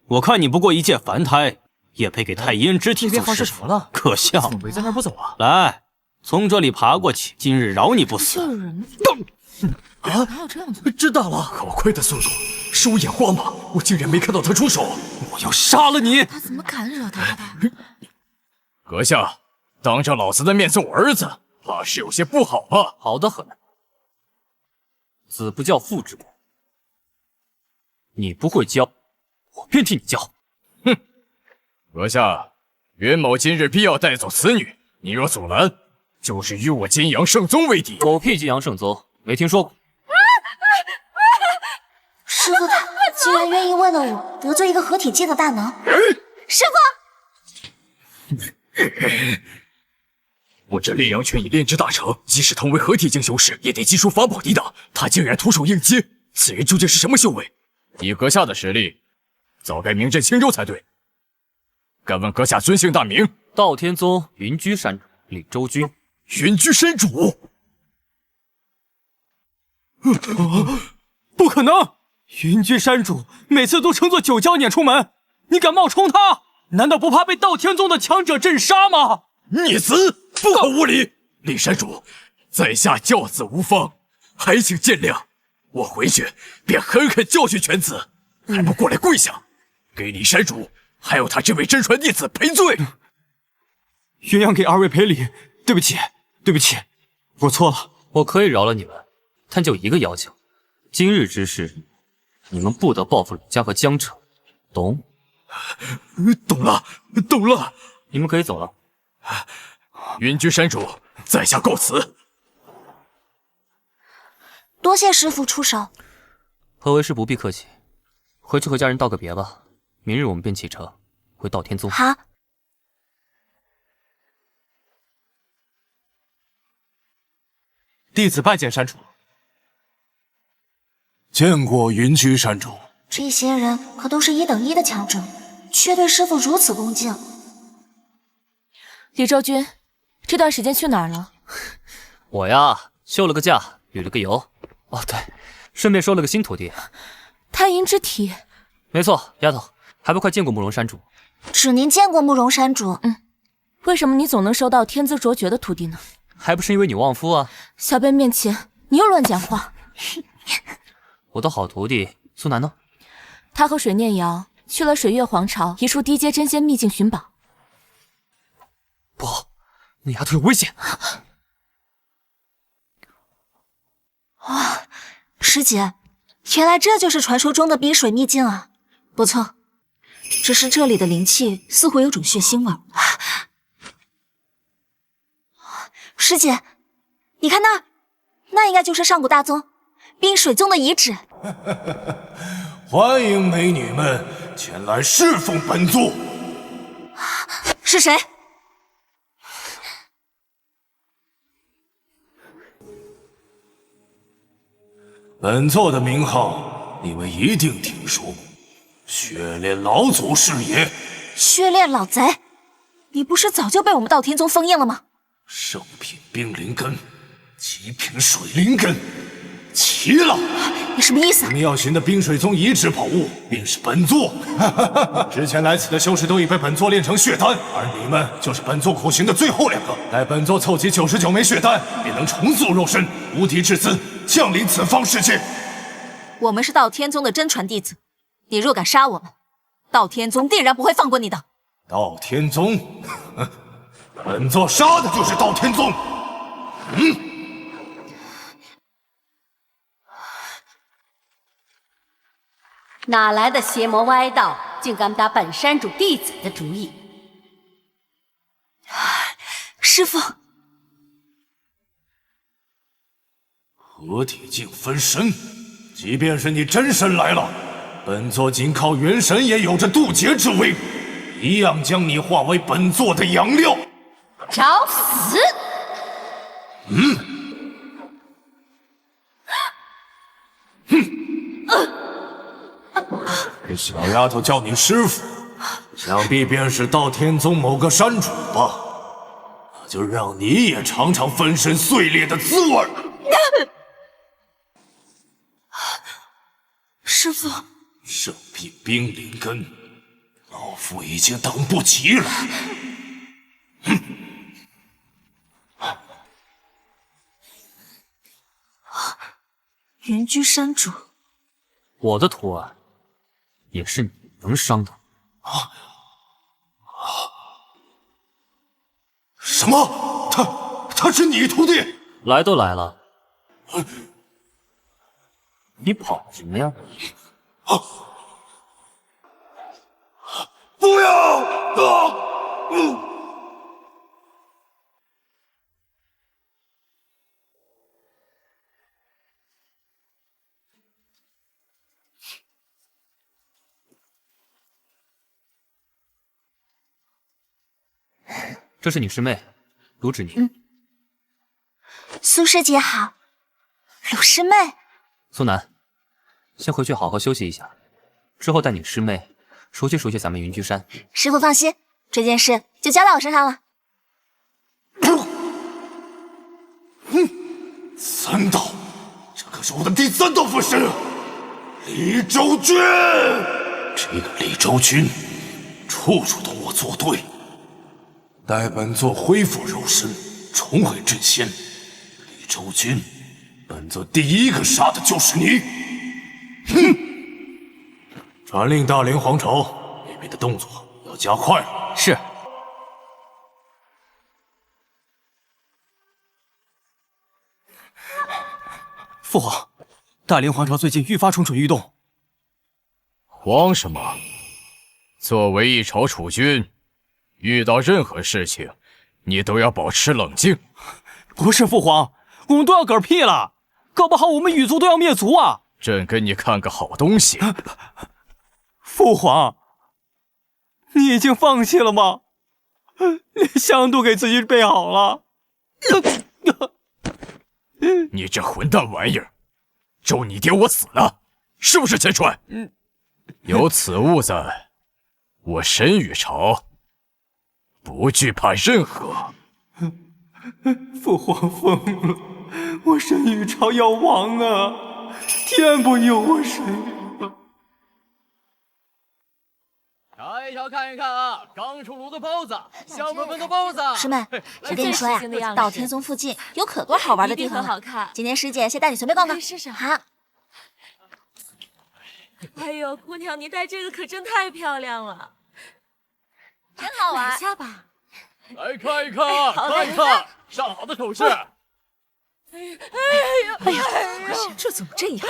我看你不过一介凡胎，也配给太阴之体做师傅？这边发生什么了？可笑！怎么围在那儿不走啊？来，从这里爬过去，今日饶你不死。这人啊，哪有这样子？知道了。好快的速度，是我眼花吗？我竟然没看到他出手！我要杀了你！他怎么敢惹他的？阁下，当着老子的面揍我儿子，怕是有些不好吧？好得很。子不教，父之过。你不会教，我便替你教。哼！阁下，袁某今日必要带走此女，你若阻拦，就是与我金阳圣宗为敌。狗屁金阳圣宗，没听说过。师傅他竟然愿意为了我得罪一个合体境的大能。师傅，我这烈阳拳已炼制大成，即使同为合体境修士，也得技术法宝抵挡。他竟然徒手应接，此人究竟是什么修为？以阁下的实力，早该名震青州才对。敢问阁下尊姓大名？道天宗云居山主李周君。云居山主？不可能！云居山主每次都乘坐九蛟撵出门，你敢冒充他？难道不怕被道天宗的强者震杀吗？逆子，不可无礼！李山主，在下教子无方，还请见谅。我回去便狠狠教训犬子，还不过来跪下，给李山主还有他这位真传弟子赔罪。鸳鸯给二位赔礼，对不起，对不起，我错了。我可以饶了你们，但就一个要求：今日之事，你们不得报复吕家和江城，懂？懂了，懂了。你们可以走了。云居山主，在下告辞。多谢师傅出手。何为师不必客气，回去和家人道个别吧。明日我们便启程回道天宗。好。弟子拜见山主。见过云居山主。这些人可都是1等1的强者，却对师傅如此恭敬。李周君，这段时间去哪儿了？我呀，休了个假，旅了个游。哦，对，顺便收了个新徒弟。太阴之体。没错，丫头，还不快见过慕容山主？只您见过慕容山主。为什么你总能收到天资卓绝的徒弟呢？还不是因为你旺夫啊！小辈面前，你又乱讲话。我的好徒弟苏南呢？他和水念瑶去了水月皇朝一处低阶真仙秘境寻宝。不好，那丫头有危险！哇，师姐，原来这就是传说中的冰水秘境啊！不错，只是这里的灵气似乎有种血腥味儿。师姐，你看那儿，那应该就是上古大宗冰水宗的遗址。欢迎美女们前来侍奉本座。是谁？本座的名号你们一定听说过，血炼老祖是也。血炼老贼，你不是早就被我们道天宗封印了吗？圣品冰灵根，极品水灵根，齐了！你什么意思？你们要寻的冰水宗遗址宝物，便是本座。之前来此的修士都已被本座炼成血丹，而你们就是本座苦寻的最后2个。待本座凑齐99枚血丹，便能重塑肉身，无敌至尊，降临此方世界。我们是道天宗的真传弟子，你若敢杀我们，道天宗定然不会放过你的。道天宗？本座杀的就是道天宗。哪来的邪魔歪道，竟敢打本山主弟子的主意？师父，合体境分身，即便是你真身来了，本座仅靠元神也有着渡劫之威，一样将你化为本座的养料。找死！这小丫头叫你师父，想必便是道天宗某个山主吧？那就让你也尝尝分身碎裂的滋味。师父，圣品冰灵根，老夫已经等不及了。云居山主，我的徒儿，也是你能伤的。什么？他是你徒弟？来都来了，你跑什么呀？不要！这是你师妹，卢芷宁。苏师姐好，鲁师妹。苏南，先回去好好休息一下，之后带你师妹熟悉熟悉咱们云居山。师父放心，这件事就交到我身上了。3道，这可是我的第3道分身，李周君。这个李周君，处处同我作对。待本座恢复肉身，重回真仙，李周君，本座第一个杀的就是你。传令大连皇朝那边的动作要加快了。是。父皇，大连皇朝最近愈发蠢蠢欲动。慌什么？作为一朝储君，遇到任何事情，你都要保持冷静。不是父皇，我们都要嗝屁了，搞不好我们羽族都要灭族啊！朕给你看个好东西。父皇，你已经放弃了吗？连香都给自己备好了。你这混蛋玩意儿，咒你爹我死了，是不是钱川？有此物在，我神羽朝不惧怕任何。父皇疯了，我神羽朝要亡啊！天不佑我神羽！瞧一瞧，看一看啊，刚出炉的包子，香喷喷的包子。师妹，我跟你说呀，到天宗附近有可多好玩的地方了。好看。今天师姐先带你随便逛逛。试试。好。哎呦，姑娘，你戴这个可真太漂亮了，真好玩。买下吧。来看一看啊，看一看，上好的首饰。哎呀，这怎么这样？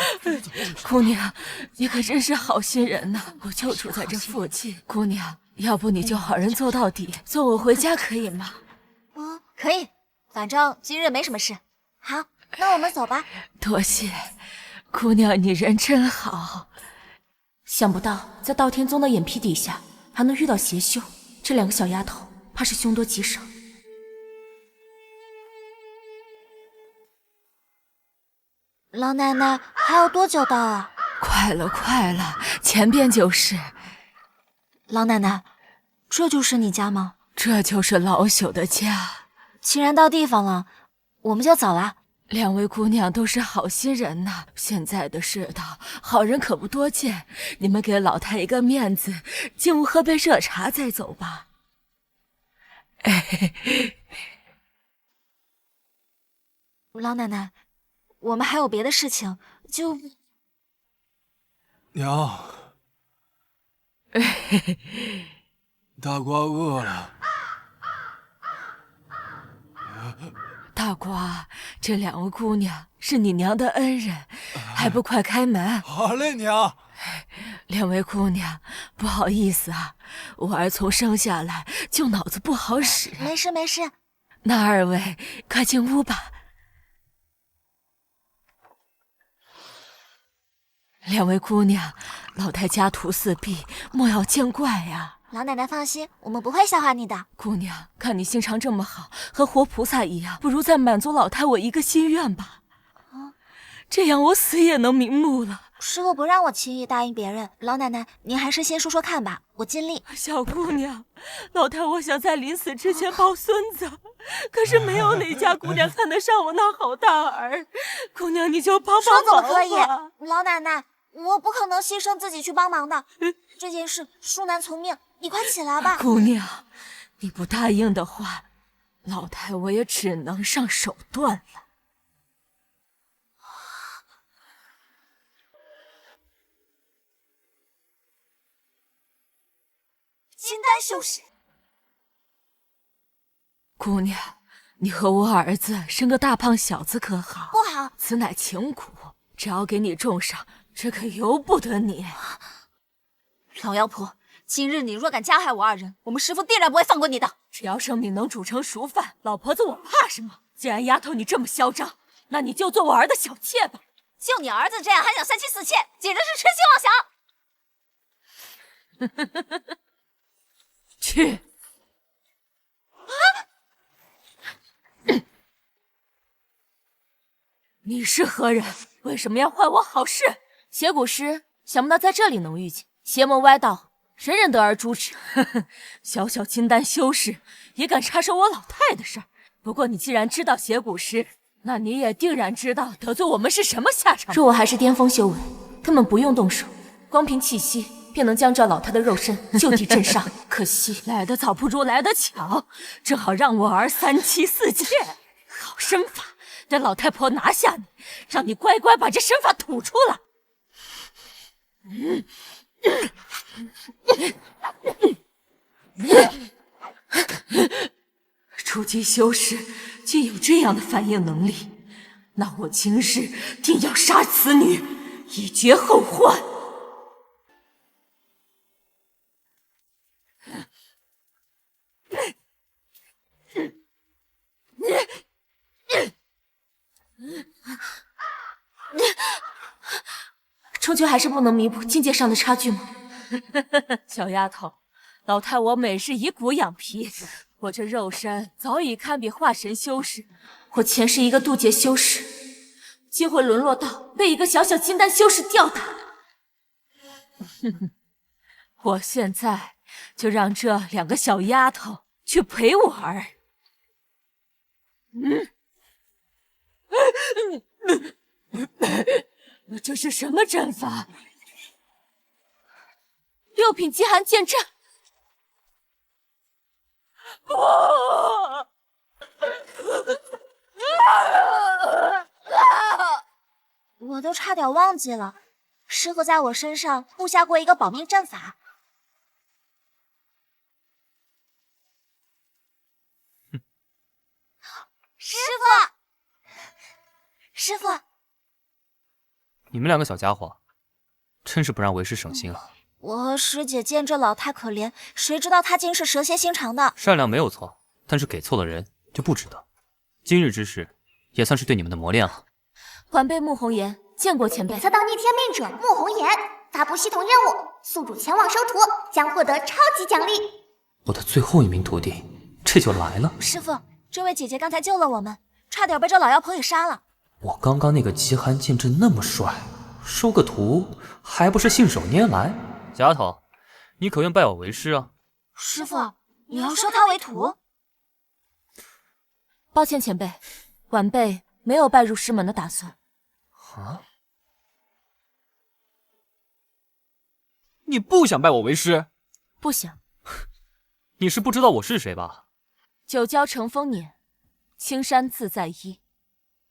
姑娘，你可真是好心人呐！我就住在这附近。姑娘，要不你就好人做到底，送我回家可以吗？可以，反正今日没什么事。好，那我们走吧。多谢，姑娘，你人真好。想不到在道天宗的眼皮底下还能遇到邪修，这两个小丫头怕是凶多吉少。老奶奶，还要多久到啊？快了，快了，前边就是。老奶奶，这就是你家吗？这就是老朽的家。既然到地方了，我们就走了。两位姑娘都是好心人呐，现在的世道，好人可不多见。你们给老太一个面子，进屋喝杯热茶再走吧。老奶奶，我们还有别的事情，就……娘，大瓜饿了。大瓜，这两位姑娘是你娘的恩人，还不快开门？好嘞，娘。两位姑娘，不好意思啊，我儿从生下来就脑子不好使。没事没事。那二位快进屋吧。两位姑娘，老太家徒四壁，莫要见怪呀。老奶奶放心，我们不会笑话你的。姑娘，看你心肠这么好，和活菩萨一样，不如再满足老太我一个心愿吧。这样我死也能瞑目了。师傅不让我轻易答应别人，老奶奶您还是先说说看吧，我尽力。小姑娘，老太我想在临死之前抱孙子，可是没有哪家姑娘看得上我那好大儿。姑娘你就帮帮说忙吧。怎么可以？老奶奶，我不可能牺牲自己去帮忙的。这件事恕难从命，你快起来吧。姑娘，你不答应的话，老太我也只能上手段了。金丹修士，姑娘，你和我儿子生个大胖小子可好？不好，此乃情苦，只要给你重伤，这可由不得你。老妖婆，今日你若敢加害我二人，我们师父定然不会放过你的。只要生米能煮成熟饭，老婆子我怕什么？既然丫头你这么嚣张，那你就做我儿的小妾吧。就你儿子这样还想三妻四妾，简直是痴心妄想。去！你是何人？为什么要坏我好事？邪蛊师，想不到在这里能遇见。邪魔歪道，人人得而诛之。小小金丹修士也敢插手我老太的事儿？不过你既然知道邪蛊师，那你也定然知道得罪我们是什么下场。若我还是巅峰修为，根本不用动手，光凭气息便能将这老太的肉身就地震伤。可惜来得早不如来得巧，正好让我儿三妻四妾。好身法，等老太婆拿下你，让你乖乖把这身法吐出来。初级修士竟有这样的反应能力，那我今日定要杀此女，以绝后患。终究还是不能弥补境界上的差距吗？小丫头，老太我每日以骨养皮，我这肉身早已堪比化神修士。我前是一个渡劫修士，竟会沦落到被一个小小金丹修士吊打。我现在就让这2个小丫头去陪我儿。这是什么阵法？6品极寒剑阵。不！我都差点忘记了，师傅在我身上布下过一个保命阵法。师傅，师傅，你们2个小家伙，真是不让为师省心啊！我和师姐见这老太可怜，谁知道她竟是蛇蝎心肠的。善良没有错，但是给错了人就不值得。今日之事也算是对你们的磨练了。晚辈穆红颜见过前辈。测到逆天命者穆红颜发布系统任务，宿主前往收徒将获得超级奖励。我的最后一名徒弟这就来了。师傅，这位姐姐刚才救了我们，差点被这老妖婆给杀了。我刚刚那个极寒剑阵那么帅，收个徒还不是信手拈来？丫头，你可愿拜我为师啊？师傅，你要收他为徒？抱歉前辈，晚辈没有拜入师门的打算。啊？你不想拜我为师？不想。你是不知道我是谁吧？九霄乘风辇，青山自在依。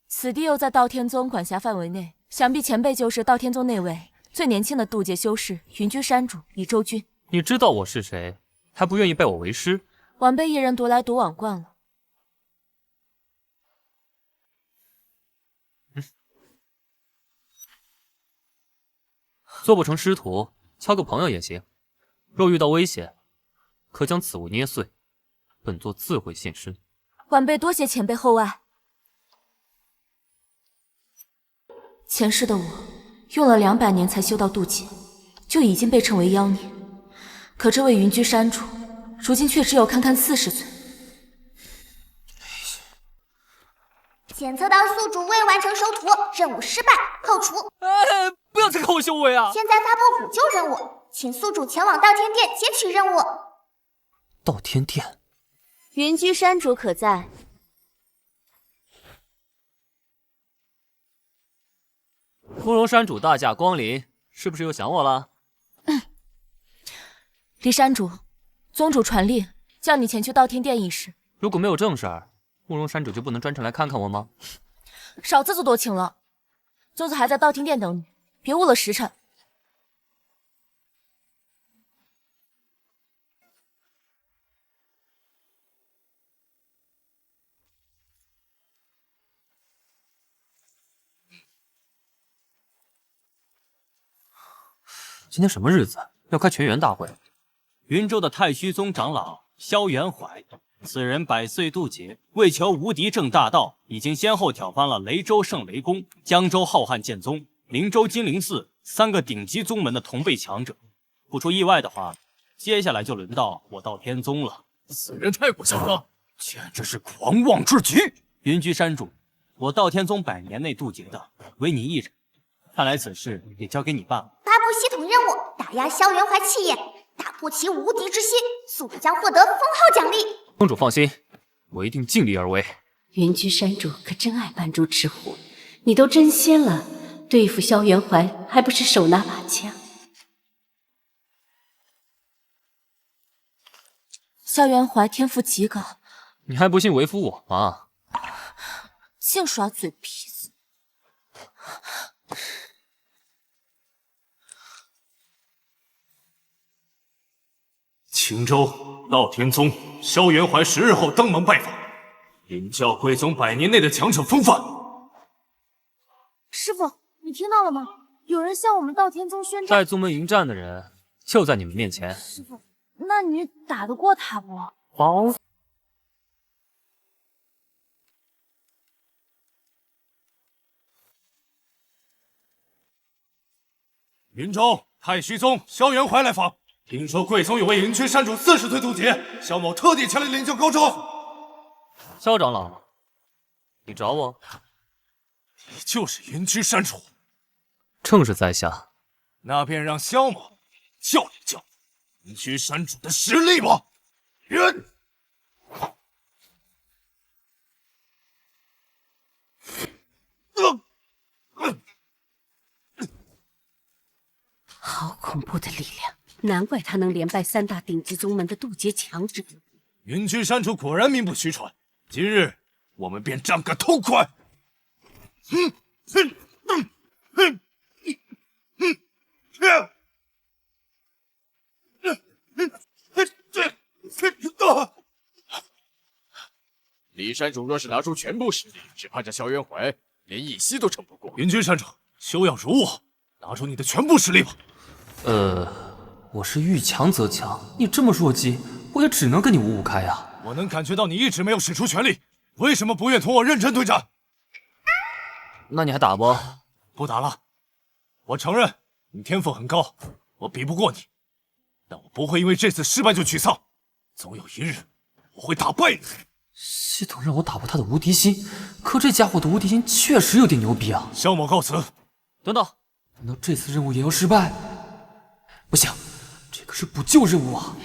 此地又在道天宗管辖范围内，想必前辈就是道天宗那位最年轻的渡劫修士云居山主李周君。你知道我是谁，还不愿意拜我为师？晚辈一人独来独往惯了。做不成师徒，交个朋友也行。若遇到危险，可将此物捏碎，本座自会现身。晚辈多谢前辈厚爱。前世的我用了200年才修到渡劫，就已经被称为妖孽。可这位云居山主，如今却只有堪堪40岁。检测到宿主未完成收徒，任务失败，扣除。不要再看我修为啊！现在发布补救任务，请宿主前往道天殿接取任务。道天殿，云居山主可在？慕容山主大驾光临，是不是又想我了？李山主，宗主传令，叫你前去道天殿一事。如果没有正事儿，慕容山主就不能专程来看看我吗？少自作多情了，宗子还在道天殿等你，别误了时辰。今天什么日子？要开全员大会？云州的太虚宗长老萧元怀，此人100岁渡劫，为求无敌正大道，已经先后挑翻了雷州圣雷公、江州浩瀚剑宗、灵州金灵寺3个顶级宗门的同辈强者。不出意外的话，接下来就轮到我道天宗了。此人太不像了，简直是狂妄至极！云居山主，我道天宗100年内渡劫的，唯你一人。看来此事也交给你办了。发布系统任务，打压萧元怀气焰，打破其无敌之心，宿主将获得封号奖励。宗主放心，我一定尽力而为。云居山主可真爱扮猪吃虎，你都真仙了，对付萧元怀还不是手拿把枪？萧元怀天赋极高，你还不信为夫我吗？净耍嘴皮子。青州道天宗萧元怀10日后登门拜访，领教贵宗100年内的强者风范。师傅，你听到了吗？有人向我们道天宗宣战。带宗门迎战的人就在你们面前。师傅，那你打得过他不？包。云州太虚宗萧元怀来访。听说贵宗有位云居山主40岁渡劫，萧某特地前来领教高招。萧长老，你找我？你就是云居山主。正是在下。那便让萧某教一教云居山主的实力吧。人。好恐怖的力量，难怪他能连败3大顶级宗门的渡劫强者。云居山主果然名不虚传，今日我们便战个痛快！李山主若是拿出全部实力，只怕这萧元怀连一息都撑不过。云居山主，休要辱我，拿出你的全部实力吧。我是遇强则强，你这么弱鸡，我也只能跟你五五开呀。我能感觉到你一直没有使出全力，为什么不愿同我认真对战？那你还打不？不打了。我承认你天赋很高，我比不过你，但我不会因为这次失败就沮丧，总有一日我会打败你。系统让我打破他的无敌心，可这家伙的无敌心确实有点牛逼啊！萧某告辞。等等，难道这次任务也要失败？不行，这可是补救任务啊！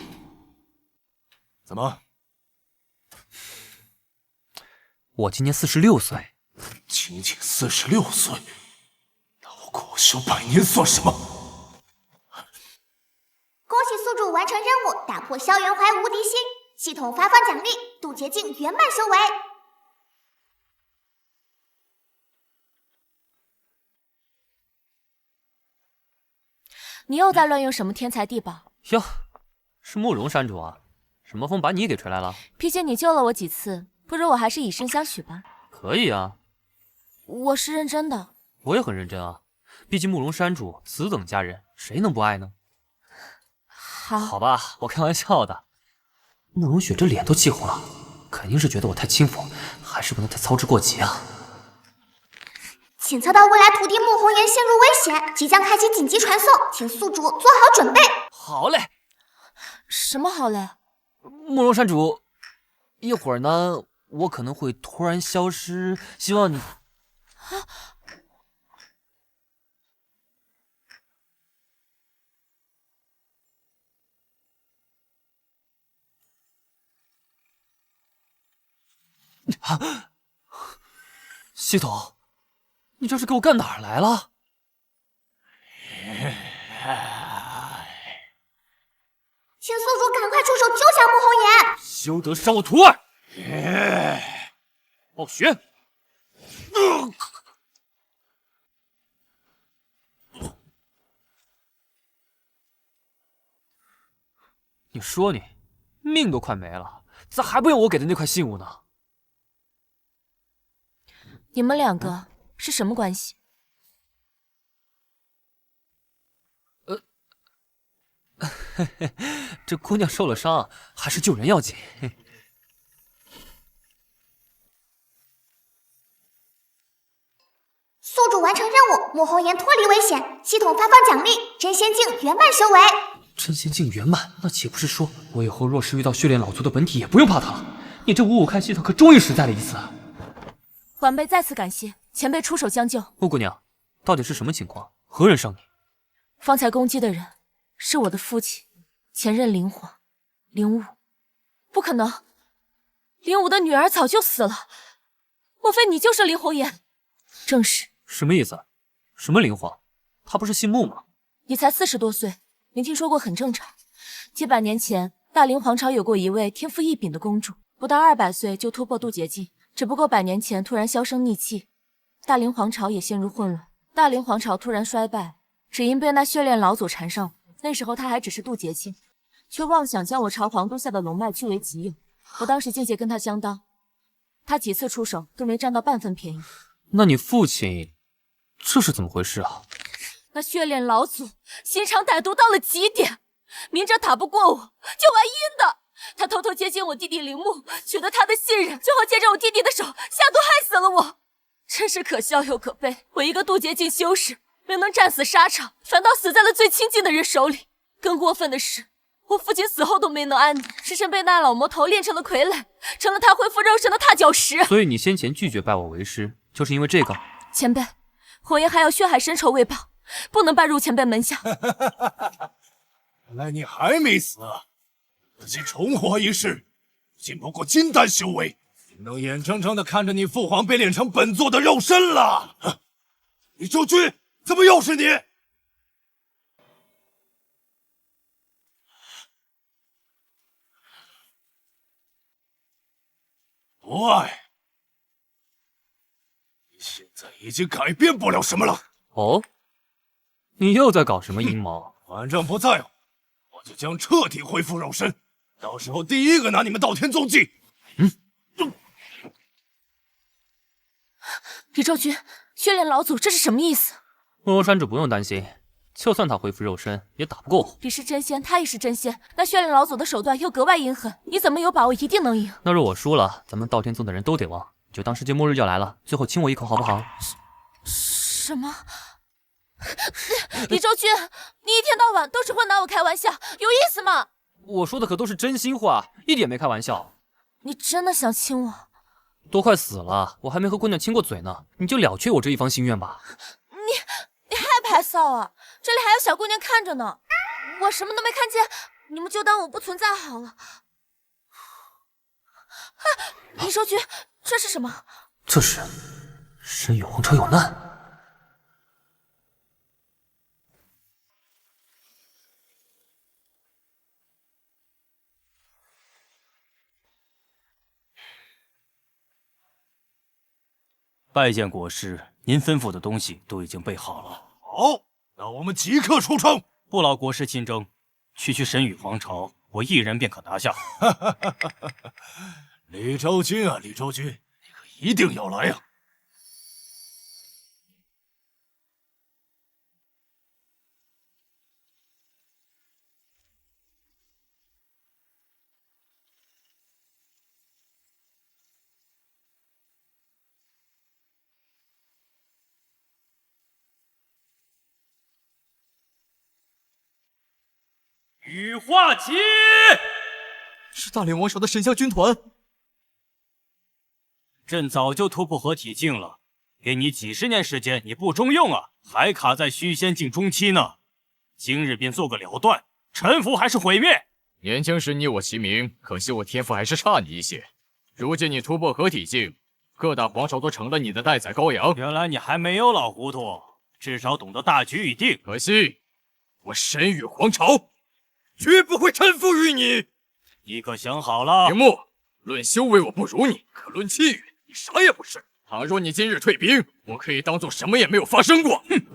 怎么？我今年46岁，仅仅46岁，那我苦修100年算什么？恭喜宿主完成任务，打破萧元怀无敌心。系统发放奖励，渡劫境圆满修为。你又在乱用什么天才地宝？哟，是慕容山主啊！什么风把你给吹来了？毕竟你救了我几次，不如我还是以身相许吧。可以啊，我是认真的。我也很认真啊，毕竟慕容山主此等佳人，谁能不爱呢？好吧，我开玩笑的。慕容雪这脸都气红了，肯定是觉得我太轻浮，还是不能太操之过急啊。检测到未来土地穆红颜陷入危险，即将开启紧急传送，请宿主做好准备。好嘞。什么好嘞？慕容山主，一会儿呢，我可能会突然消失，希望你。系统，你这是给我干哪儿来了？请宿主赶快出手救下穆红颜！休得伤我徒儿！暴雪！你说你命都快没了，咋还不用我给的那块信物呢？你们两个是什么关系？这姑娘受了伤，还是救人要紧。宿主完成任务，穆红颜脱离危险，系统发放奖励：真仙境圆满修为。真仙境圆满，那岂不是说我以后若是遇到血炼老族的本体，也不用怕他了？你这五五开系统可终于实在了一次。晚辈再次感谢前辈出手相救。穆姑娘，到底是什么情况？何人伤你？方才攻击的人是我的父亲，前任灵皇灵武。不可能，灵武的女儿早就死了。莫非你就是林红颜？正是。什么意思？什么灵皇？他不是姓穆吗？你才40多岁，没听说过很正常。几百年前，大林皇朝有过一位天赋异禀的公主，不到200岁就突破渡劫境，只不过100年前突然销声匿迹，大林皇朝也陷入混乱。大林皇朝突然衰败，只因被那血炼老祖缠上。那时候他还只是渡劫境，却妄想将我朝皇都下的龙脉据为己有。我当时境界跟他相当，他几次出手都没占到半分便宜。那你父亲这是怎么回事啊？那血炼老祖心肠歹毒到了极点，明着打不过我，就玩阴的。他偷偷接近我弟弟铃木，取得他的信任，最后借着我弟弟的手下毒害死了我。真是可笑又可悲，我一个渡劫境修士，没能战死沙场，反倒死在了最亲近的人手里。更过分的是，我父亲死后都没能安宁，师身被那老魔头炼成了傀儡，成了他恢复肉身的踏脚石。所以你先前拒绝拜我为师，就是因为这个？前辈，火爷还要血海深仇未报，不能拜入前辈门下。原来你还没死，自己重活一世，仅不过金丹修为，只能眼睁睁的看着你父皇被炼成本座的肉身了。李周君，怎么又是你？不爱，你现在已经改变不了什么了。哦，你又在搞什么阴谋？反正不在乎，我就将彻底恢复肉身，到时候第一个拿你们道天宗祭。李昭君，血炼老祖这是什么意思？莫若山主不用担心，就算他恢复肉身，也打不过我。李是真仙，他也是真仙，那血炼老祖的手段又格外阴狠，你怎么有把握一定能赢？那若我输了，咱们道天宗的人都得亡，你就当世界末日要来了，最后亲我一口好不好？什么？李昭君，你一天到晚都是会拿我开玩笑，有意思吗？我说的可都是真心话，一点没开玩笑。你真的想亲我？都快死了，我还没和姑娘亲过嘴呢，你就了却我这一方心愿吧。你害怕臊啊？这里还有小姑娘看着呢，我什么都没看见，你们就当我不存在好了。李昭君，这是什么？这是身与皇朝有难。拜见国师，您吩咐的东西都已经备好了。好，那我们即刻出城。不劳国师亲征，区神羽皇朝，我一人便可拿下。李昭君啊，李昭君，你可一定要来啊！羽化旗是大连王朝的神香军团。朕早就突破合体境了，给你几十年时间，你不中用啊，还卡在虚仙境中期呢。今日便做个了断，臣服还是毁灭？年轻时你我齐名，可惜我天赋还是差你一些。如今你突破合体境，各大皇朝都成了你的待宰羔羊。原来你还没有老糊涂，至少懂得大局已定。可惜，我神羽皇朝绝不会臣服于你。你可想好了？屏幕，论修为我不如你，可论气运，你啥也不是。倘若你今日退兵，我可以当做什么也没有发生过。哼！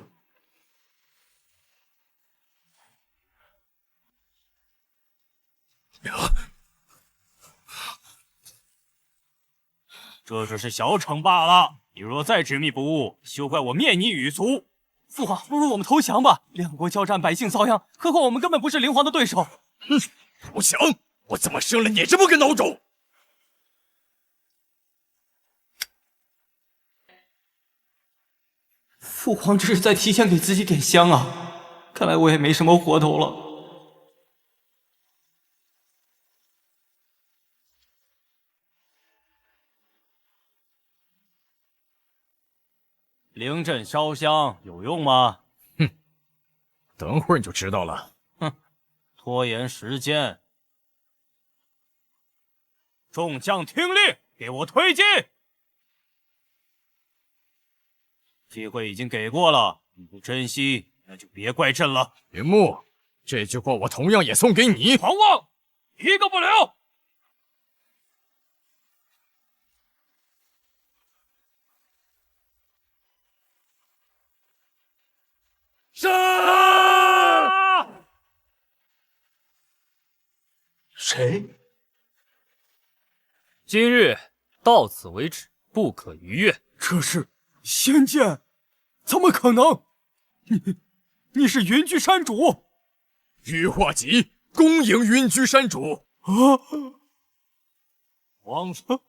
这只是小惩罢了。你若再执迷不悟，休怪我灭你羽族。父皇，不如我们投降吧。两国交战，百姓遭殃，何况我们根本不是灵皇的对手。哼，投降！我怎么生了你这么个孬种？父皇只是在提前给自己点香啊，看来我也没什么活头了。灵阵烧香有用吗？哼，等会儿你就知道了。哼，拖延时间。众将听令，给我推进！机会已经给过了，你不珍惜，那就别怪朕了。云木，这句话我同样也送给你。狂妄，一个不留！杀！谁？今日到此为止，不可逾越。这是仙剑，怎么可能？你是云居山主？羽化戟恭迎云居山主。啊！皇上，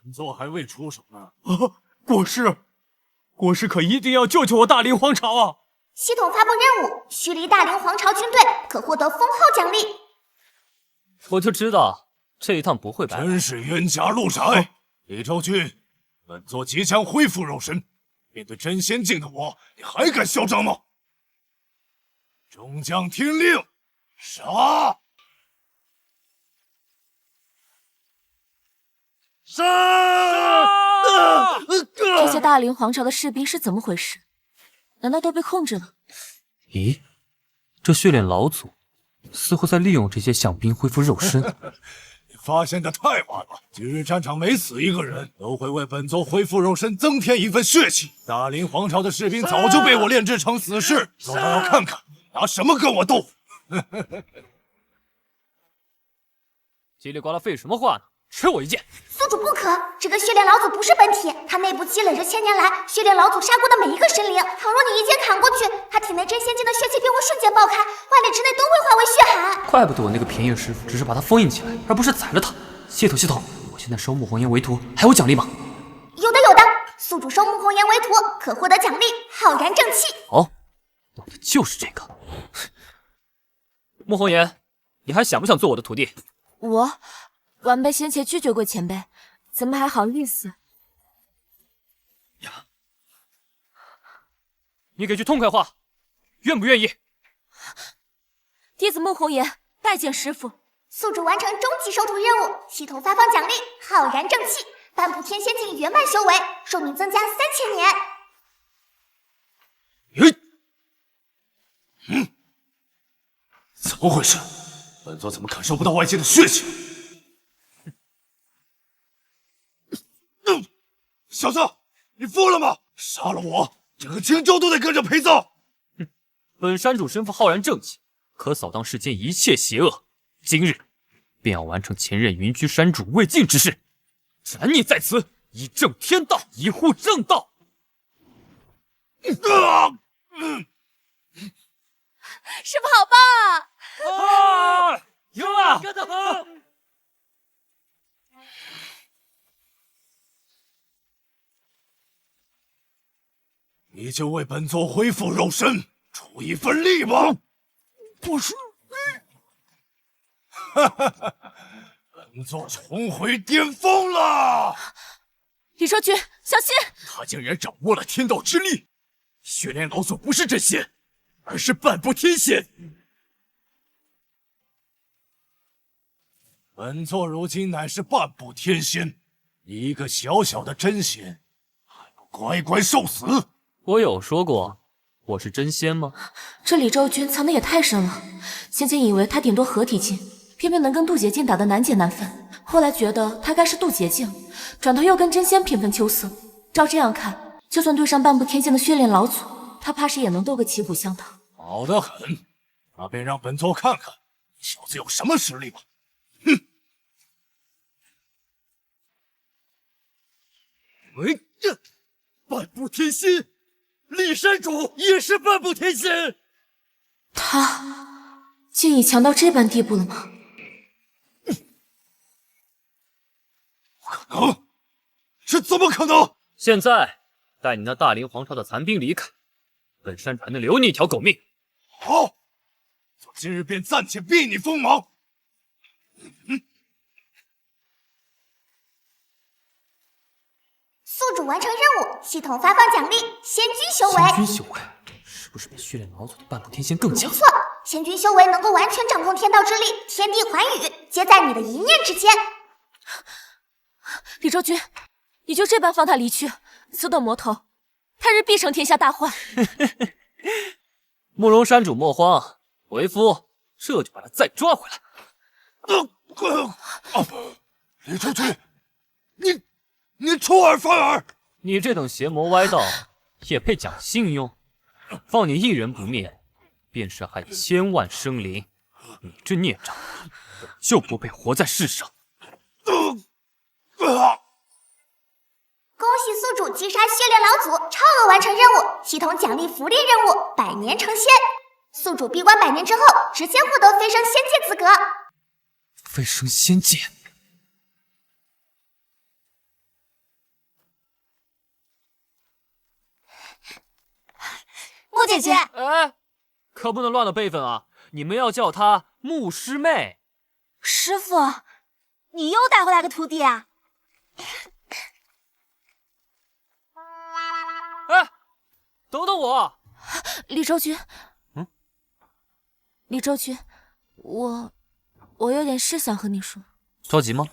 本座还未出手呢。啊！国师可一定要救救我大凌皇朝啊！系统发布任务：驱离大凌皇朝军队，可获得丰厚奖励。我就知道这一趟不会白来。真是冤家路窄。李昭君，本座即将恢复肉身，面对真仙境的我，你还敢嚣张吗？众将听令，杀！杀！这些大凌皇朝的士兵是怎么回事？难道都被控制了？咦，这血炼老祖似乎在利用这些响兵恢复肉身。你发现的太晚了，今日战场每死一个人，都会为本座恢复肉身增添一份血气。大凌皇朝的士兵早就被我炼制成死士，做到要看看拿什么跟我斗。叽里呱啦废什么话呢？吃我一剑！宿主不可，这个血炼老祖不是本体，他内部积累着千年来血炼老祖杀过的每一个神灵。倘若你一剑砍过去，他体内真仙境的血气便会瞬间爆开，万里之内都会化为血海。怪不得我那个便宜师傅只是把他封印起来，而不是宰了他。系统，我现在收木红颜为徒，还有奖励吗？有的，宿主收木红颜为徒，可获得奖励浩然正气。好，要的就是这个。木红颜，你还想不想做我的徒弟？晚辈先前拒绝过前辈，怎么还好意思？你给句痛快话，愿不愿意？弟子穆红颜拜见师傅。宿主完成终极收徒任务，系统发放奖励浩然正气，半步天仙境圆满修为，寿命增加3000年。怎么回事？本座怎么感受不到外界的血气？小子，你疯了吗？杀了我，整个青州都得跟着陪葬。本山主身负浩然正气，可扫荡世间一切邪恶。今日便要完成前任云居山主未尽之事，斩你在此，以正天道，以护正道。师傅好棒啊！赢了！干得好！你就为本座恢复肉身出一份力吧！不是，本座重回巅峰了！李昭君，小心！他竟然掌握了天道之力！血炼老祖不是真仙，而是半步天仙。本座如今乃是半步天仙，一个小小的真仙，还不乖乖受死？我有说过我是真仙吗？这李昭君藏的也太深了，先前以为他顶多合体境，偏偏能跟渡劫境打得难解难分，后来觉得他该是渡劫境，转头又跟真仙平分秋色。照这样看，就算对上半步天仙的血炼老祖，他怕是也能斗个旗鼓相当。好得很，那便让本座看看你小子有什么实力吧。这半步天仙，李山主也是半步天仙，他竟已强到这般地步了吗？不可能，这怎么可能？现在带你那大凌皇朝的残兵离开，本山主还能留你一条狗命。好，我今日便暂且避你锋芒。宿主完成任务，系统发放奖励仙君修为。仙君修为是不是比血炼老祖的半步天仙更强？没错，仙君修为能够完全掌控天道之力，天地寰宇皆在你的一念之间。李昭君，你就这般放他离去？此等魔头，他日必成天下大患。慕容山主莫慌，为夫这就把他再抓回来。李昭君，你出尔反尔！你这等邪魔歪道，也配讲信用？放你一人不灭，便是害千万生灵。你这孽障，就不配活在世上。恭喜宿主击杀血炼老祖，超额完成任务，系统奖励福利任务100年成仙。宿主闭关100年之后，直接获得飞升仙界资格。飞升仙界。穆姐姐，哎，可不能乱了辈分啊！你们要叫她穆师妹。师傅，你又带回来个徒弟啊？哎，等等我！李周君，李周君，我有点事想和你说。着急吗？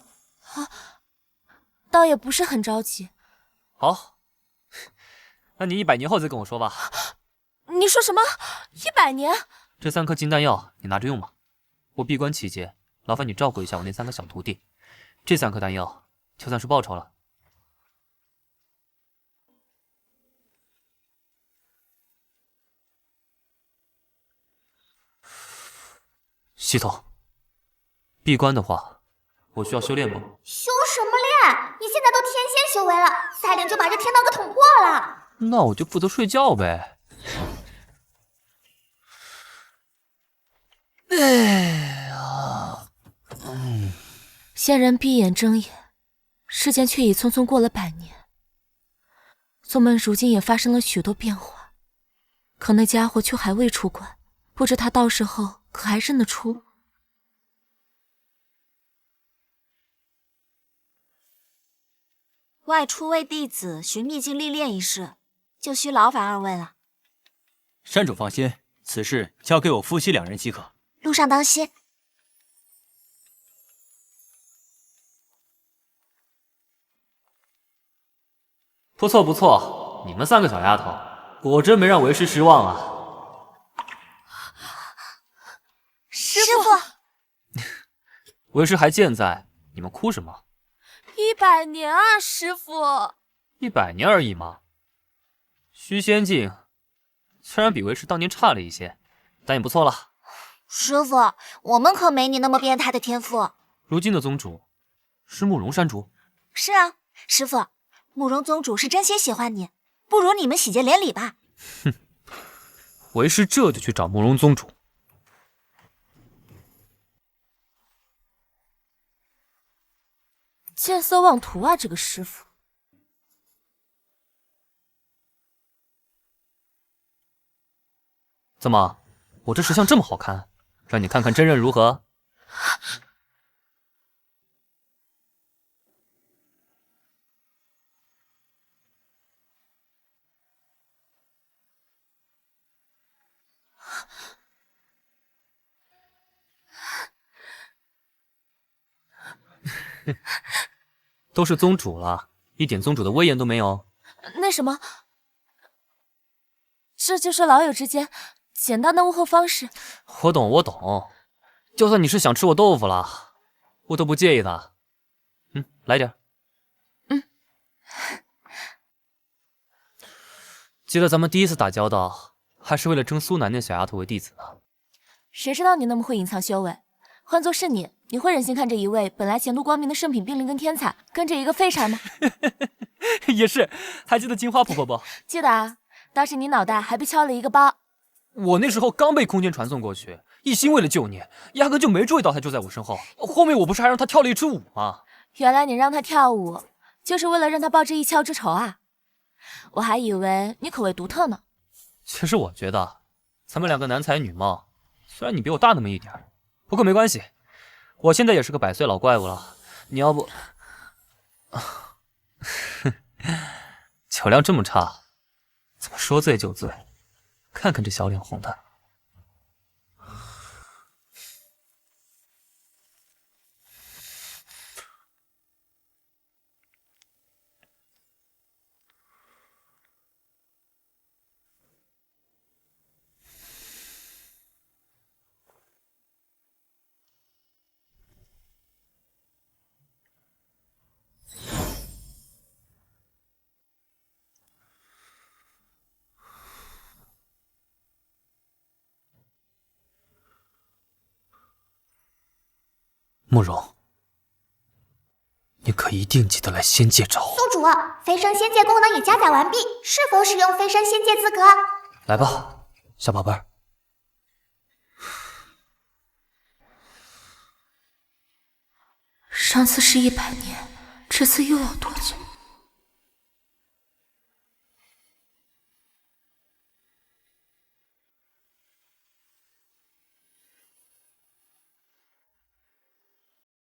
倒也不是很着急。好，那你100年后再跟我说吧。你说什么？100年？这3颗金丹药你拿着用吧。我闭关期间，劳烦你照顾一下我那3个小徒弟。这3颗丹药就算是报酬了。系统，闭关的话，我需要修炼吗？修什么炼？你现在都天仙修为了，再练就把这天道给捅破了。那我就负责睡觉呗。仙人闭眼睁眼，世间却已匆匆过了100年。宗门如今也发生了许多变化，可那家伙却还未出关，不知他到时候可还认得出？外出为弟子寻秘境历练一事，就需劳烦2位了。山主放心，此事交给我夫妻2人即可。路上当心。不错不错，你们3个小丫头，果真没让为师失望啊！师傅，为师还健在，你们哭什么？100年啊，师傅！100年而已嘛。虚仙境虽然比为师当年差了一些，但也不错了。师傅，我们可没你那么变态的天赋。如今的宗主是慕容山主。是啊，师傅。慕容宗主是真心喜欢你，不如你们喜结连理吧。哼，为师这就去找慕容宗主。见色忘图啊，这个师傅。怎么，我这石像这么好看，让你看看真人如何？都是宗主了，一点宗主的威严都没有。那什么，这就是老友之间简单的问候方式。我懂，我懂。就算你是想吃我豆腐了，我都不介意的。来点。记得咱们第一次打交道，还是为了争苏南那小丫头为弟子呢。谁知道你那么会隐藏修为？换作是你会忍心看着一位本来前途光明的圣品冰灵根天才，跟着一个废柴吗？也是，还记得金花婆婆不？记得啊，当时你脑袋还被敲了一个包。我那时候刚被空间传送过去，一心为了救你，压根就没注意到她就在我身后。后面我不是还让她跳了一支舞吗？原来你让她跳舞，就是为了让她报这一敲之仇啊！我还以为你口味独特呢。其实我觉得，咱们2个男才女貌，虽然你比我大那么一点，不过没关系，我现在也是个100岁老怪物了。你要不，酒量这么差，怎么说醉就醉？看看这小脸红的。慕容，你可一定记得来仙界找我。宗主，飞升仙界功能已加载完毕，是否使用飞升仙界资格？来吧，小宝贝儿。上次是100年，这次又要多久？